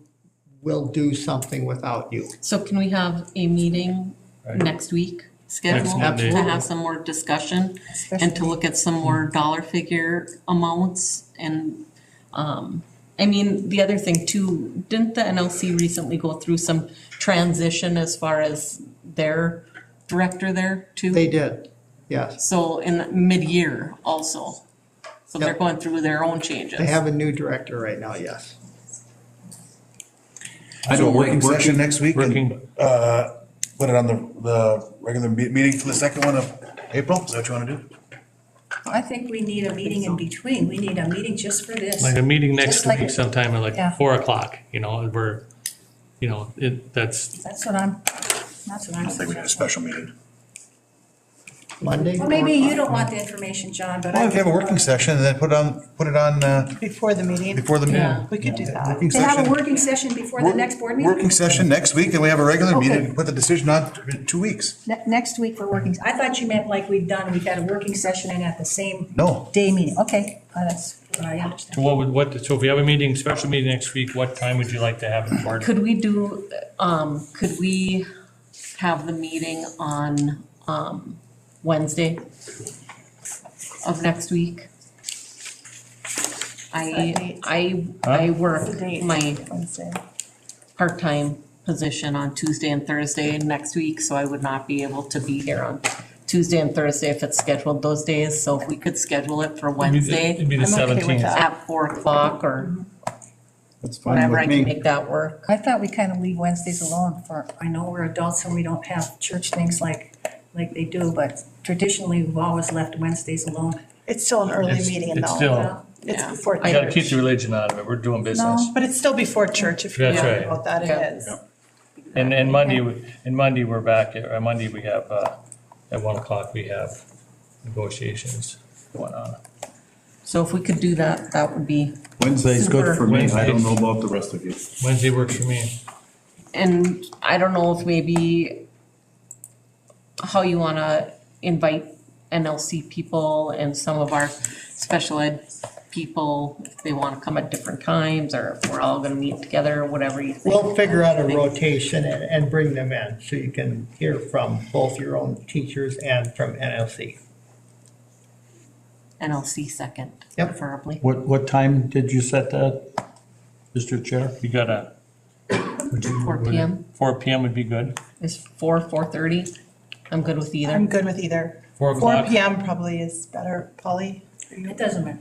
will do something without you. So can we have a meeting next week scheduled Monday. to have some more discussion and to look at some more dollar figure amounts? And, I mean, the other thing too, didn't the NLC recently go through some transition as far as their director there too? They did, yes. So in mid-year also. So they're Yep. going through their own changes. They have a new director right now, yes. So a working session next week and, Working. put it on the regular meeting for the second one of April? Is that what you want to do? I think we need a meeting in between. We need a meeting just for this. Like a meeting next Just like week it- sometime at Yeah. like 4 o'clock, we're, that's, That's what I'm I think we need a special meeting. Monday? Well, maybe you don't want the information, John, but Well, I. if you have a working session, then put it on, Before the meeting? before the meeting. Yeah. We could do that. Working To have a session. working session before the next board meeting? Working session next week, and we have a regular Okay. meeting, and put the decision on in 2 weeks. Next week for working, I thought you meant like we've had a working session and at the same No. day meeting. Okay, that's what I understand. so if we have a meeting, special meeting next week, what time would you like to have it for? Could we do, could we have the meeting on, Wednesday of next week? I work my part-time position on Tuesday and Thursday next week, so I would not be able to be here on Tuesday and Thursday if it's scheduled those days. So if we could schedule it for Wednesday It'd be the I'm okay with 17th. that. at 4 o'clock or That's fine whatever, I with can me. make that work. I thought we kind of leave Wednesdays alone for, I know we're adults and we don't have church things like they do, but traditionally, we've always left Wednesdays alone. It's still an early It's- meeting it's though. still- It's Yeah. before I gotta keep church. the religion out of it, we're doing business. No. But it's still before church if you're That's worried right. about that, Yeah. it is. And Monday, we're back, Monday we have, at 1 o'clock, we have negotiations going on. So if we could do that, that would be, Wednesday's good for me. I don't Wednesdays. know about the rest of you. Wednesday works for me. and I don't know if maybe how you wanna invite NLC people and some of our special ed people, if they wanna come at different times, or if we're all gonna meet together, whatever you think. We'll figure out a rotation and bring them in so you can hear from both your own teachers and from NLC. NLC second, Yep. preferably. What time did you set that, Mr. Chair? You got a, 4 PM 4 PM would be good. is 4:30. I'm good with either. I'm good with either. 4 4 o'clock. PM probably is better, Polly. It doesn't matter.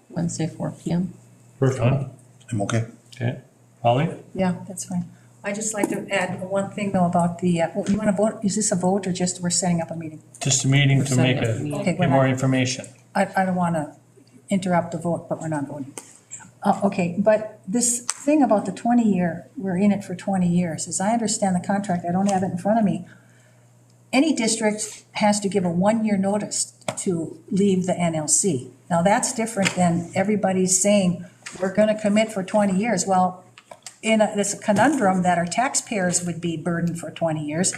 Wednesday, 4 PM. Perfect. I'm okay. Okay. Holly? Yeah, that's fine. I just like to add one thing though about the, you want to vote, is this a vote or just we're setting up a meeting? Just a meeting We're to setting make up a meeting. Okay, get more information. I don't want to interrupt the vote, but we're not voting. Okay, but this thing about the 20-year, we're in it for 20 years, as I understand the contract, I don't have it in front of me. Any district has to give a 1-year notice to leave the NLC. Now, that's different than everybody's saying, we're going to commit for 20 years. Well, it's a conundrum that our taxpayers would be burdened for 20 years,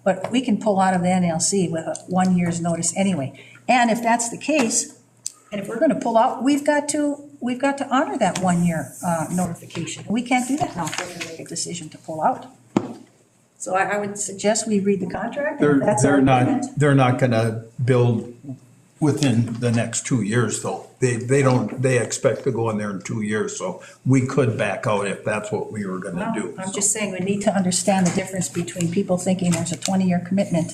but we can pull out of the NLC with a 1 year's notice anyway. And if that's the case, and if we're going to pull out, we've got to we've got to honor that 1 year notification. We can't do that now if we're going to make a decision to pull out. So I would suggest we read the contract. and if that's our agreement- They're not gonna build within the next 2 years, though. They expect to go in there in 2 years, so we could back out if that's what we were gonna do. I'm just saying we need to understand the difference between people thinking there's a 20-year commitment,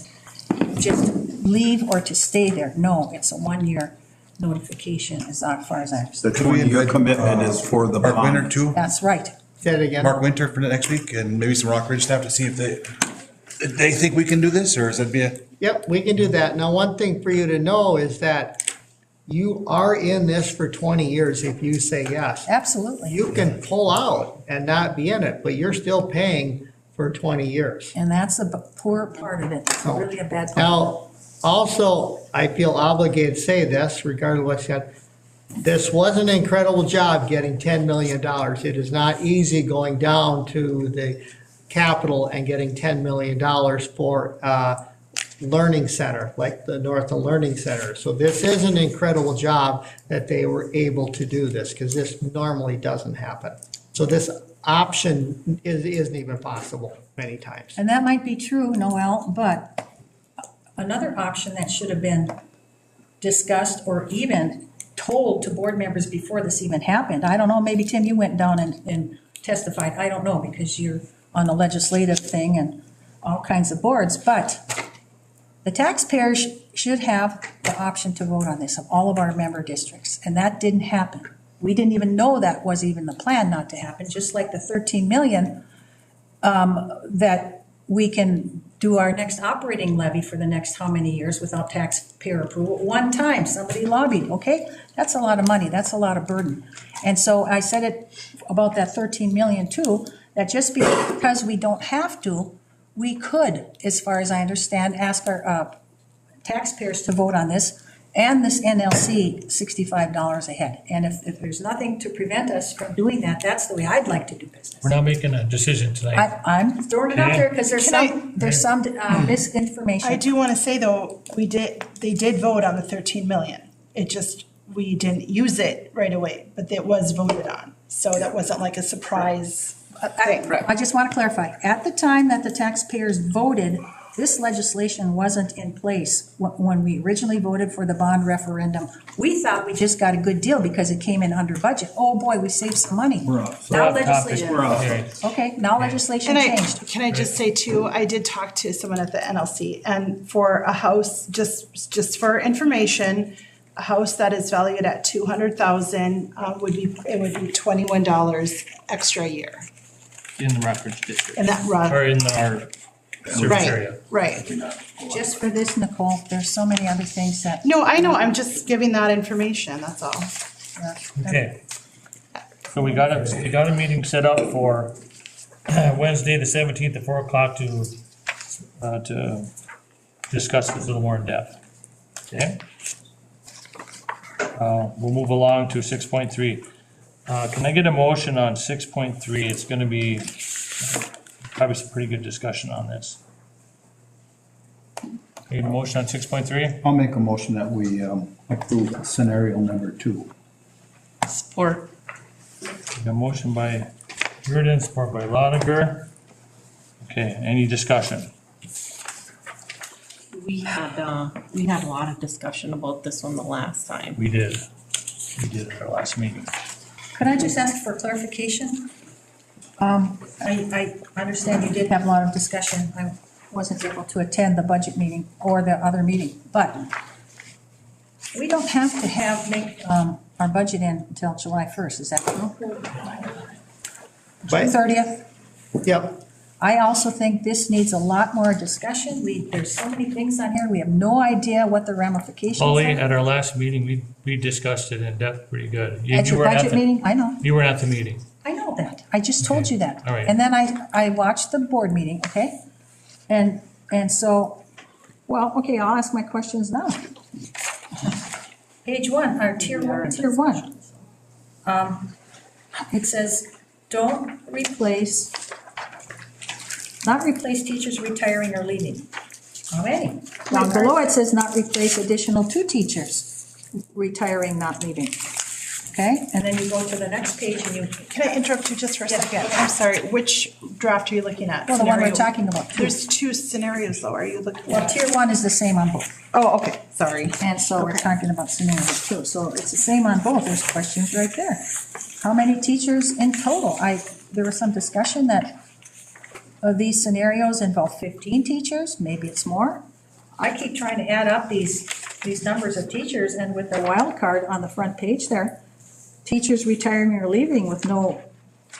just to leave or to stay there. No, it's a 1 year notification as far as I The understand. 20-year commitment is for the Mark Winter bond. too, That's right. Say it again. Mark Winter for next week, and maybe some Rock Ridge staff to see if they think we can do this, or is that be a? Yep, we can do that. Now, one thing for you to know is that you are in this for 20 years if you say yes. Absolutely. You can pull out and not be in it, but you're still paying for 20 years. And that's a poor part of it. It's really a bad part. Now, also, I feel obligated to say this, regardless of what you said. This was an incredible job getting $10 million. It is not easy going down to the Capitol and getting $10 million for a learning center, like the Northland Learning Center. So this is an incredible job that they were able to do this, because this normally doesn't happen. So this option isn't even possible many times. And that might be true, Noel, but another option that should have been discussed or even told to board members before this even happened. I don't know, maybe Tim, you went down and testified. I don't know, because you're on the legislative thing and all kinds of boards, but the taxpayers should have the option to vote on this of all of our member districts, and that didn't happen. We didn't even know that was even the plan not to happen, just like the 13 million that we can do our next operating levy for the next how many years without taxpayer approval. One time, somebody lobbied, okay? That's a lot of money, that's a lot of burden. And so I said it about that 13 million too, that just because we don't have to, we could, as far as I understand, ask our taxpayers to vote on this and this NLC $65 a head. And if there's nothing to prevent us from doing that, that's the way I'd like to do business. We're not making a decision tonight. I'm throwing it out there because there's Can some misinformation. I do want to say though, they did vote on the 13 million. It just, we didn't use it right away, but it was voted on. So that wasn't like a surprise thing. I just want to clarify, at the time that the taxpayers voted, this legislation wasn't in place when we originally voted for the bond referendum. We thought we just got a good deal because it came in under budget. Oh boy, we saved some money. We're off. Now legislation. We're off. Okay, now legislation changed. Can I just say too, I did talk to someone at the NLC, and for a house, just for information, a house that is valued at 200,000 would be $21 extra a year In the Rockridge district. in that run. Or in our service area. Right. Just for this, Nicole, there's so many other things that. No, I know, I'm just giving that information, that's all. Okay. So we got a meeting set up for Wednesday, the 17th at 4 o'clock to discuss this a little more in depth. Okay? We'll move along to 6.3. Can I get a motion on 6.3? It's gonna be probably some pretty good discussion on this. Need a motion on 6.3? I'll make a motion that we approve scenario number 2. Support. A motion by Reardon, support by Lotiger. Okay, any discussion? We had a lot of discussion about this one the last time. We did at our last meeting. Could I just ask for clarification? I understand you did have a lot of discussion. I wasn't able to attend the budget meeting or the other meeting, but we don't have to make our budget in until July 1st, is that true? June 30th? Yep. I also think this needs a lot more discussion. There's so many things on here, we have no idea what the ramifications Polly, are. at our last meeting, we discussed it in depth pretty good. At your budget meeting? I know. You were at the meeting. I know that. I just told you that. All right. And then I watched the board meeting, okay? And so, well, okay, I'll ask my questions now. Page 1, or tier 1. It says, not replace teachers retiring or leaving. How many? Down below it says not replace additional 2 teachers retiring, not leaving. okay? And then you go to the next page and you, Can I interrupt you just for a Yes, second? go ahead. I'm sorry, which draft are you looking at? well, the one we're Scenario- talking about. There's two scenarios though, are you looking Well, at? tier one is the same on both. Oh, okay, sorry. And so we're Okay. talking about scenario two. So it's the same on both. There's questions right there. How many teachers in total? There was some discussion that these scenarios involve 15 teachers, maybe it's more. I keep trying to add up these numbers of teachers, and with the wild card on the front page there, teachers retiring or leaving with no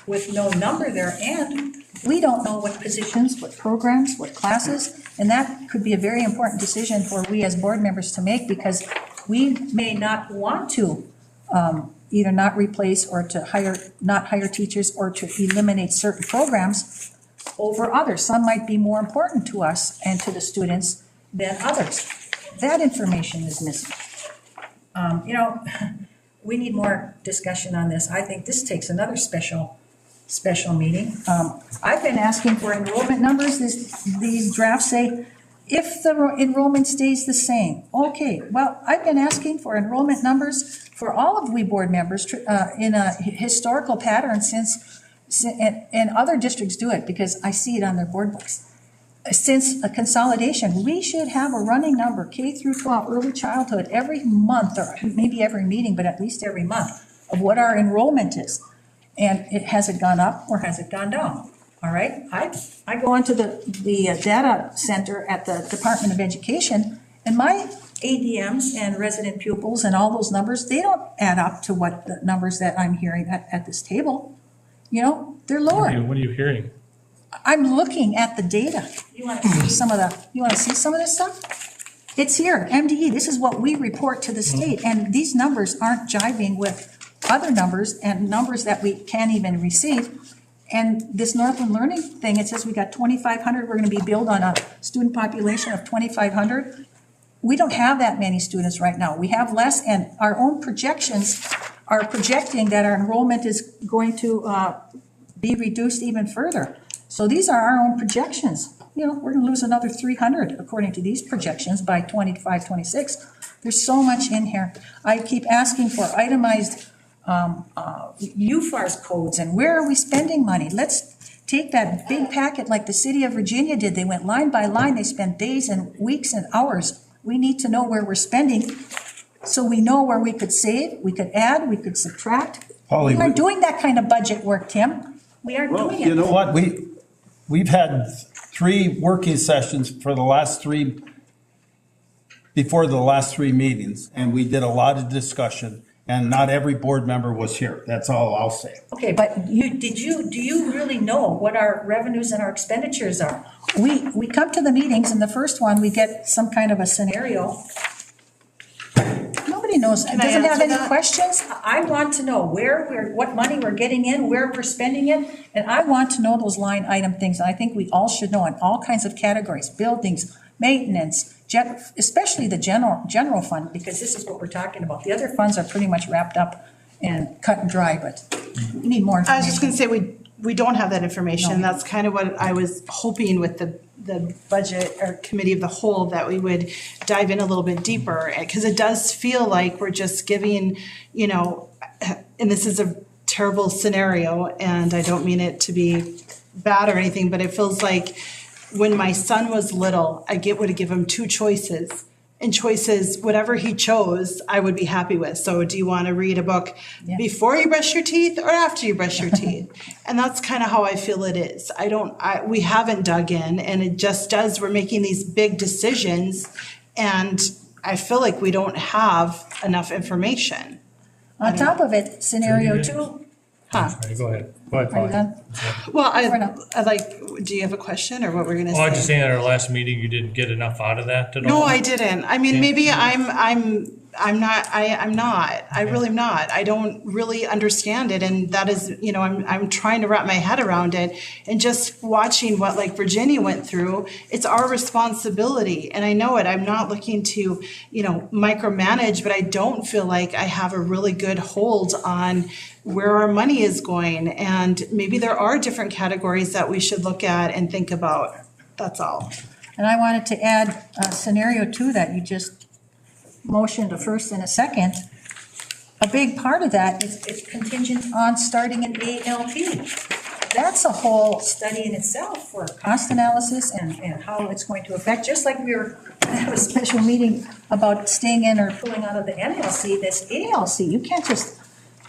number there, and we don't know what positions, what programs, what classes, and that could be a very important decision for we as board members to make, because we may not want to either not replace or to not hire teachers or to eliminate certain programs over others. Some might be more important to us and to the students than others. That information is missing. We need more discussion on this. I think this takes another special meeting. I've been asking for enrollment numbers. These drafts say, if the enrollment stays the same. Okay, well, I've been asking for enrollment numbers for all of we board members in a historical pattern and other districts do it because I see it on their board books. Since a consolidation, we should have a running number, K through 12, early childhood, every month, or maybe every meeting, but at least every month, of what our enrollment is. And has it gone up or has it gone down? All right, I go onto the data center at the Department of Education, and my ADMs and resident pupils and all those numbers, they don't add up to what the numbers that I'm hearing at this table. They're lower. What are you hearing? I'm looking at the data. You want to see some of this stuff? It's here, MDE, this is what we report to the state, and these numbers aren't jiving with other numbers and numbers that we can't even receive. And this Northland Learning thing, it says we got 2,500, we're gonna be billed on a student population of 2,500. We don't have that many students right now. We have less, and our own projections are projecting that our enrollment is going to be reduced even further. So these are our own projections. We're gonna lose another 300 according to these projections by 25, 26. There's so much in here. I keep asking for itemized UFARS codes and where are we spending money? Let's take that big packet like the city of Virginia did. They went line by line. They spent days and weeks and hours. We need to know where we're spending so we know where we could save, we could add, we could subtract. Holly, We aren't doing that kind of budget work, Tim. We aren't Well, doing it. you know what, we've had 3 working sessions for the last 3, before the last 3 meetings, and we did a lot of discussion, and not every board member was here, that's all I'll say. Okay, but do you really know what our revenues and our expenditures are? We come to the meetings, and the first one, we get some kind of a scenario. Nobody knows, Can I doesn't have answer any that? questions. I want to know what money we're getting in, where we're spending it, and I want to know those line item things. And I think we all should know in all kinds of categories, buildings, maintenance, especially the general fund, because this is what we're talking about. The other funds are pretty much wrapped up and cut and dry, but we need more I was just information. gonna say, we don't have that information. No. That's kind of what I was hoping with the budget or committee of the whole, that we would dive in a little bit deeper. Because it does feel like we're just giving, and this is a terrible scenario, and I don't mean it to be bad or anything, but it feels like when my son was little, I would give him 2 choices. And choices, whatever he chose, I would be happy with. So do you want to read a book before you brush your teeth or after you brush your teeth? And that's kind of how I feel it is. We haven't dug in, and it just does, we're making these big decisions, and I feel like we don't have enough information. On top of it, scenario 2, Huh? Go ahead. are you done? Well, Or no? do you have a question or what we're gonna Well, I was just say? saying at our last meeting, you didn't get enough out of that to know. No, I didn't. I mean, maybe I'm not, I really am not. I don't really understand it, and that is, I'm trying to wrap my head around it, and just watching what like Virginia went through, it's our responsibility, and I know it. I'm not looking to, micromanage, but I don't feel like I have a really good hold on where our money is going, and maybe there are different categories that we should look at and think about. That's all. And I wanted to add scenario 2 that you just motioned a first and a second. a big part of that is it's contingent on starting an ALP. That's a whole study in itself for cost analysis and how it's going to affect, just like we were have a special meeting about staying in or pulling out of the NLC, this ALC. You can't just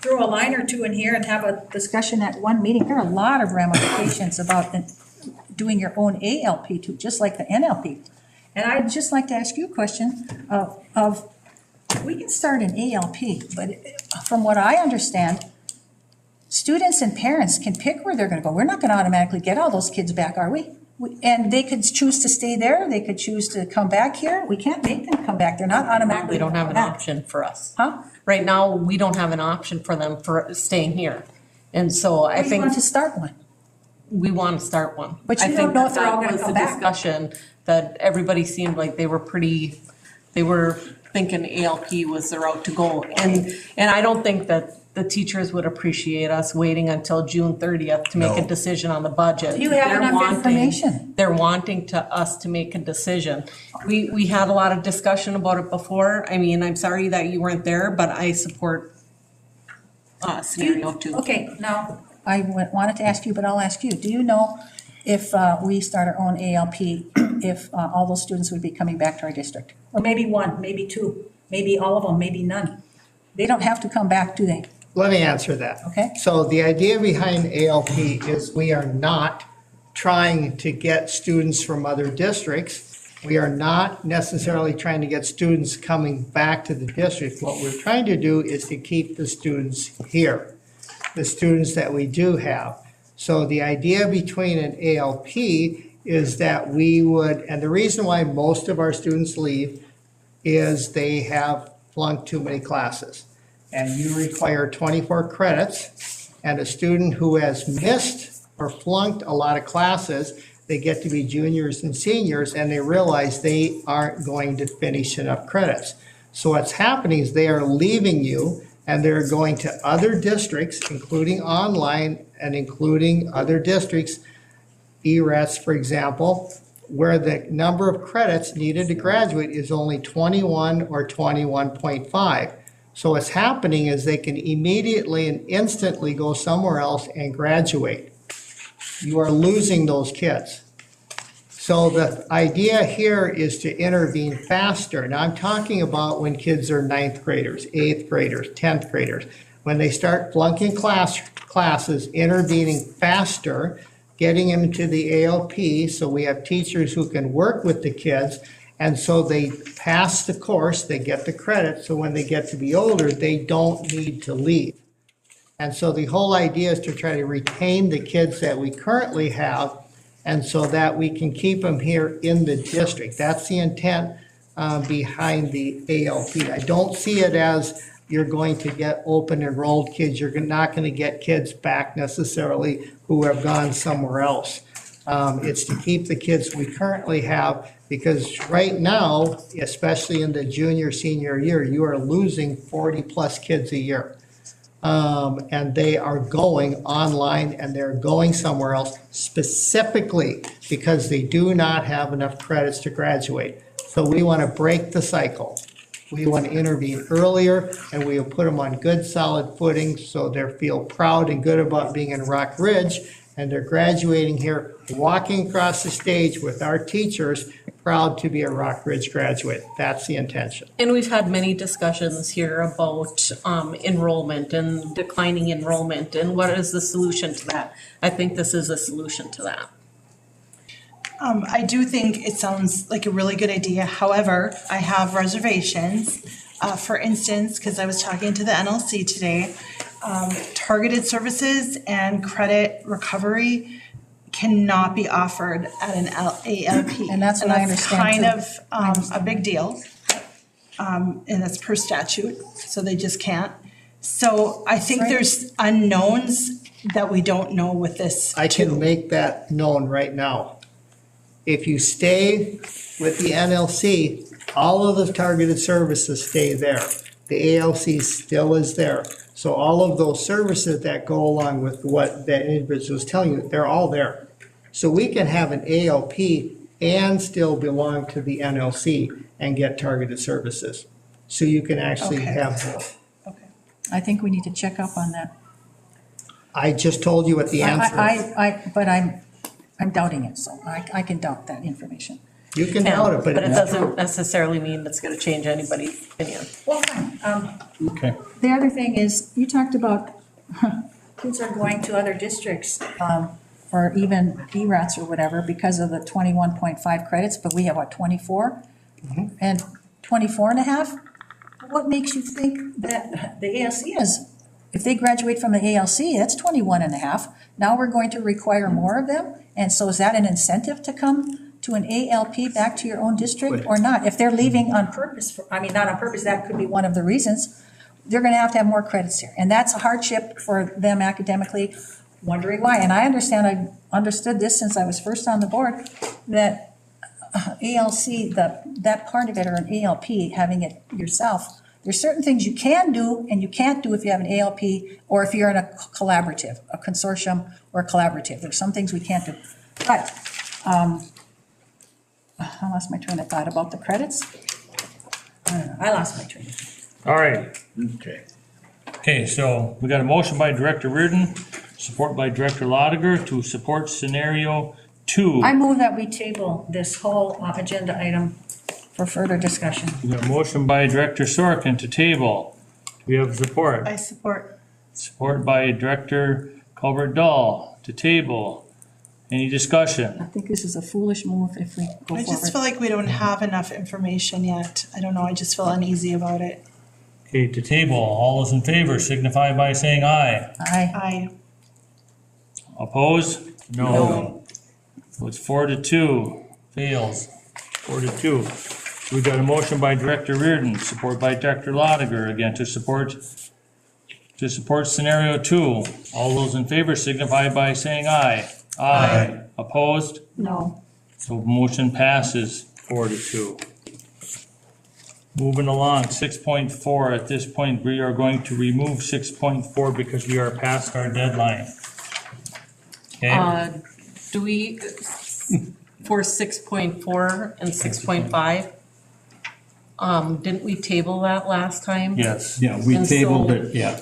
throw a line or two in here and have a discussion at one meeting. There are a lot of ramifications about doing your own ALP too, just like the NLP. And I'd just like to ask you a question of we can start an ALP, but from what I understand, students and parents can pick where they're going to go. We're not going to automatically get all those kids back, are we? And they could choose to stay there. They could choose to come back here. We can't make them come back. They're not automatically. We don't have an back. option for us. Huh? Right now, we don't have an option for them for staying here. And so I We think want to start one. we want to start one. But you I don't think know if they're all that gonna was come the back. discussion that everybody seemed like they were thinking ALP was the route to go. And I don't think that the teachers would appreciate us waiting until June 30th to make a No. decision on the budget. Do you have They're enough wanting- information? They're wanting us to make a decision. We had a lot of discussion about it before. I mean, I'm sorry that you weren't there, but I support scenario two. Okay, now, I wanted to ask you, but I'll ask you. Do you know if we start our own ALP, if all those students would be coming back to our district? Or maybe one, maybe two, maybe all of them, maybe none. They don't have to come back, do they? Let me answer that. Okay. So the idea behind ALP is we are not trying to get students from other districts. We are not necessarily trying to get students coming back to the district. What we're trying to do is to keep the students here, the students that we do have. So the idea between an ALP is that we would, and the reason why most of our students leave is they have flunked too many classes. And you require 24 credits, and a student who has missed or flunked a lot of classes, they get to be juniors and seniors, and they realize they aren't going to finish enough credits. So what's happening is they are leaving you, and they're going to other districts, including online and including other districts, ERAS, for example, where the number of credits needed to graduate is only 21 or 21.5. So what's happening is they can immediately and instantly go somewhere else and graduate. You are losing those kids. So the idea here is to intervene faster. Now I'm talking about when kids are 9th graders, 8th graders, 10th graders. When they start flunking classes, intervening faster, getting them to the ALP, so we have teachers who can work with the kids, and so they pass the course, they get the credit, so when they get to be older, they don't need to leave. And so the whole idea is to try to retain the kids that we currently have, and so that we can keep them here in the district. That's the intent behind the ALP. I don't see it as you're going to get open enrolled kids. You're not going to get kids back necessarily who have gone somewhere else. It's to keep the kids we currently have, because right now, especially in the junior, senior year, you are losing 40-plus kids a year. And they are going online and they're going somewhere else specifically because they do not have enough credits to graduate. So we want to break the cycle. We want to intervene earlier, and we will put them on good, solid footing so they feel proud and good about being in Rock Ridge, and they're graduating here, walking across the stage with our teachers, proud to be a Rock Ridge graduate. That's the intention. And we've had many discussions here about enrollment and declining enrollment, and what is the solution to that? I think this is a solution to that. I do think it sounds like a really good idea. However, I have reservations. For instance, because I was talking to the NLC today, targeted services and credit recovery cannot be offered at an ALP. And that's what I understand, That's kind of a big deal. And that's per statute, so they just can't. So I think there's unknowns that we don't know with this I can too. make that known right now. If you stay with the NLC, all of the targeted services stay there. The ALC still is there. So all of those services that go along with what that individual is telling you, they're all there. So we can have an ALP and still belong to the NLC and get targeted services. So you can actually Okay. have both. Okay. I think we need to check up on that. I just told you what the answer is. But I'm doubting it, so I can doubt that information. You can doubt it, but But it it's doesn't true. necessarily mean it's gonna change anybody's opinion. Well, fine. Okay. The other thing is, you talked about kids are going to other districts, or even ERATs or whatever because of the 21.5 credits, but we have what, 24? And 24 and a half? What makes you think that the ALC is, if they graduate from the ALC, that's 21 and a half. Now we're going to require more of them? And so is that an incentive to come to an ALP back to your own district or not? If they're leaving on purpose, not on purpose, that could be one of the reasons. They're gonna have to have more credits here. And that's a hardship for them academically, wondering why. And I understood this since I was first on the board, that ALC, that part of it, or an ALP, having it yourself, there's certain things you can do and you can't do if you have an ALP or if you're in a collaborative, a consortium or a collaborative. There's some things we can't do. But I lost my train of thought about the credits. I don't know, I lost my train of thought. All right. Okay. Okay, so we got a motion by Director Reardon, support by Director Lotiger to support scenario 2. I move that we table this whole agenda item for further discussion. We got a motion by Director Sorkin to table. Do we have support? I support. Support by Director Colbert-Dahl to table. Any discussion? I think this is a foolish move if we go I just feel forward. like we don't have enough information yet. I don't know, I just feel uneasy about it. Okay, to table, all those in favor signify by saying aye. Aye. I, Opposed? No. So it's 4-2, fails, 4-2. We got a motion by Director Reardon, support by Director Lotiger, again, to support scenario 2. All those in favor signify by saying aye. Aye. Opposed? No. So motion passes 4-2. Moving along, 6.4, at this point, we are going to remove 6.4 because we are past our deadline. Okay? Do we, for 6.4 and 6.5, didn't we table that last time? Yes. Yeah, we And tabled so- it, yeah.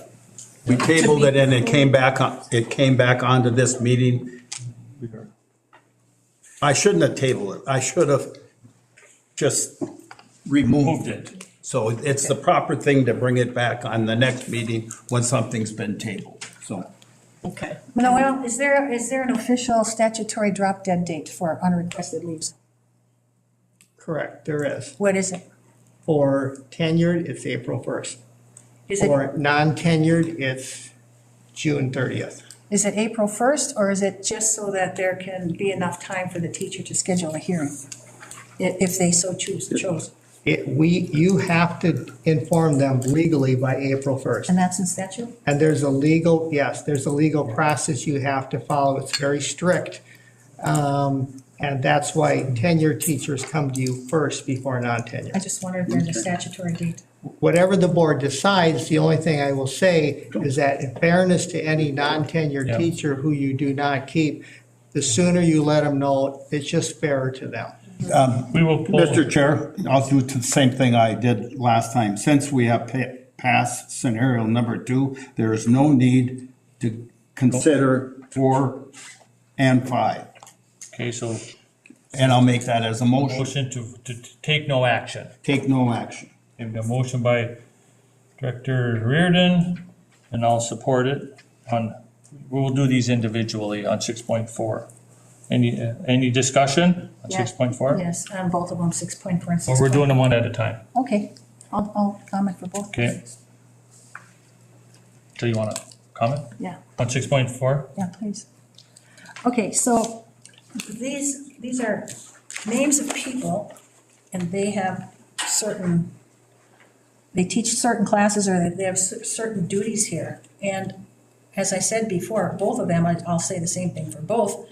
We tabled it and it came back, it came back onto this meeting. I shouldn't have tabled it. I should have just removed Moved it. it. So it's the proper thing to bring it back on the next meeting when something's been tabled, so. Okay. Noel, is there an official statutory drop dead date for unrequested leaves? Correct, there is. What is it? For tenured, it's April 1st. Is it, For non-tenured, it's June 30th. is it April 1st, or is it just so that there can be enough time for the teacher to schedule a hearing? If they so chose. You have to inform them legally by April 1st. And that's in statute? And there's a legal process you have to follow. It's very strict. And that's why tenured teachers come to you first before non-tenured. I just wondered if there's a statutory date. Whatever the board decides, the only thing I will say is that in fairness to any non-tenured Yeah. teacher who you do not keep, the sooner you let them know, it's just fairer to them. We will pull. Mr. Chair, I'll do the same thing I did last time. Since we have passed scenario number 2, there is no need to consider 4 and 5. Okay, so And I'll make that as a motion. motion to take no action. Take no action. We have a motion by Director Reardon, and I'll support it we will do these individually on 6.4. Any discussion on Yeah. 6.4? Yes, on both of them, 6.4 and 6.5. Well, we're doing them one at a time, Okay, I'll comment for both. okay? So you want to comment Yeah. on 6.4? Yeah, please. Okay, so these are names of people, and they have they teach certain classes, or they have certain duties here. And as I said before, both of them, I'll say the same thing for both.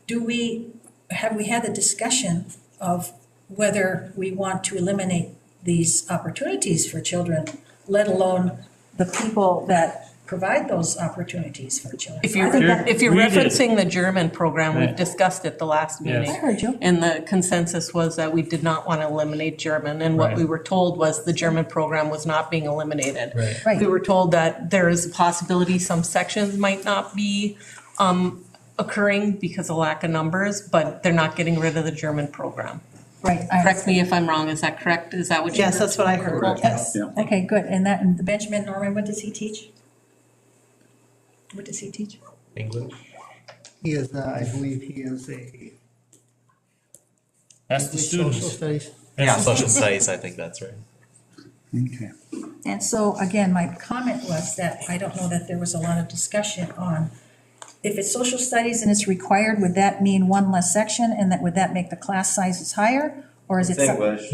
Have we had the discussion of whether we want to eliminate these opportunities for children, let alone the people that provide those opportunities for children. If you're, I think that- if you're We did. referencing the German program, we've Right. discussed it the last Yes. meeting. I heard you. And the consensus was that we did not want to eliminate German, and what Right. we were told was the German program was not being eliminated. Right. Right. We were told that there is a possibility some sections might not be occurring because of lack of numbers, but they're not getting rid of the German program. Right. Correct me if I'm wrong, is that correct? Is that what you? Yes, that's what I heard. Yes. Yeah. Okay, good. And the Benjamin Norman, what does he teach? What does he teach? English? He is, I believe he is a. Ask the Social students. studies. Yeah, social studies, I think that's right. Okay. And so, again, my comment was that I don't know that there was a lot of discussion on, if it's social studies and it's required, would that mean one less section, and would that make the class sizes higher? Or is it? It's English.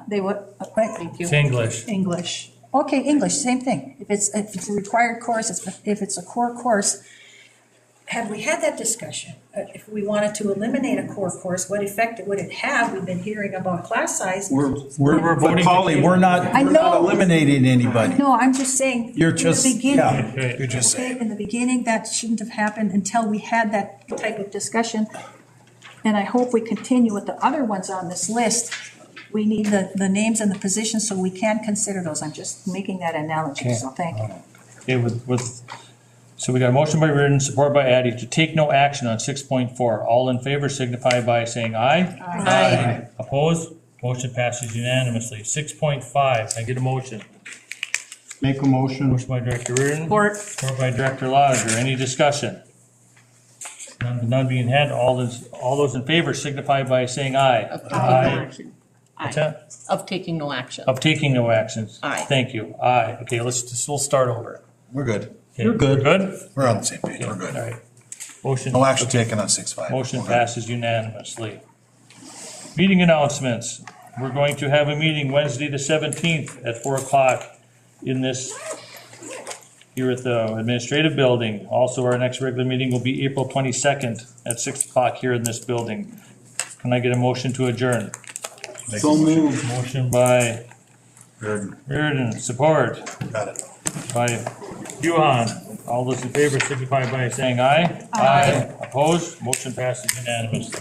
They would, right, Thank you. It's English. English. okay, English, same thing. If it's a required course, if it's a core course, have we had that discussion? If we wanted to eliminate a core course, what effect would it have? We've been hearing about class size. We're We're voting but to Polly, keep- we're not I know. eliminating anybody. No, I'm just saying. You're in the just, beginning- yeah. Okay. You're just Okay, saying. in the beginning, that shouldn't have happened until we had that type of discussion. And I hope we continue with the other ones on this list. We need the names and the positions so we can consider those. I'm just making that analogy, so thank you. Okay, so we got a motion by Reardon, support by Addy, to take no action on 6.4. All in favor signify by saying aye. Aye. Opposed? Motion passes unanimously. 6.5, I get a motion. Make a motion. Motion by Director Reardon. Support. Support by Director Lotiger. Any discussion? None being had. All those in favor signify by saying aye. Of taking no action. What's Aye. that? Of taking no action. Of taking no actions. Aye. Thank you. Aye. Okay, we'll start over. We're good. Okay, Good? We're on the same page. We're All good. right. Motion. No action taken on 6.5. Motion We're good. passes unanimously. Meeting announcements. We're going to have a meeting Wednesday, the 17th at 4 o'clock in this, here at the administrative building. Also, our next regular meeting will be April 22nd at 6 o'clock here in this building. Can I get a motion to adjourn? So moved. Motion by Good. Reardon, support Got it. by Huon. All those in favor signify by saying aye. Aye. Opposed? Motion passes unanimously.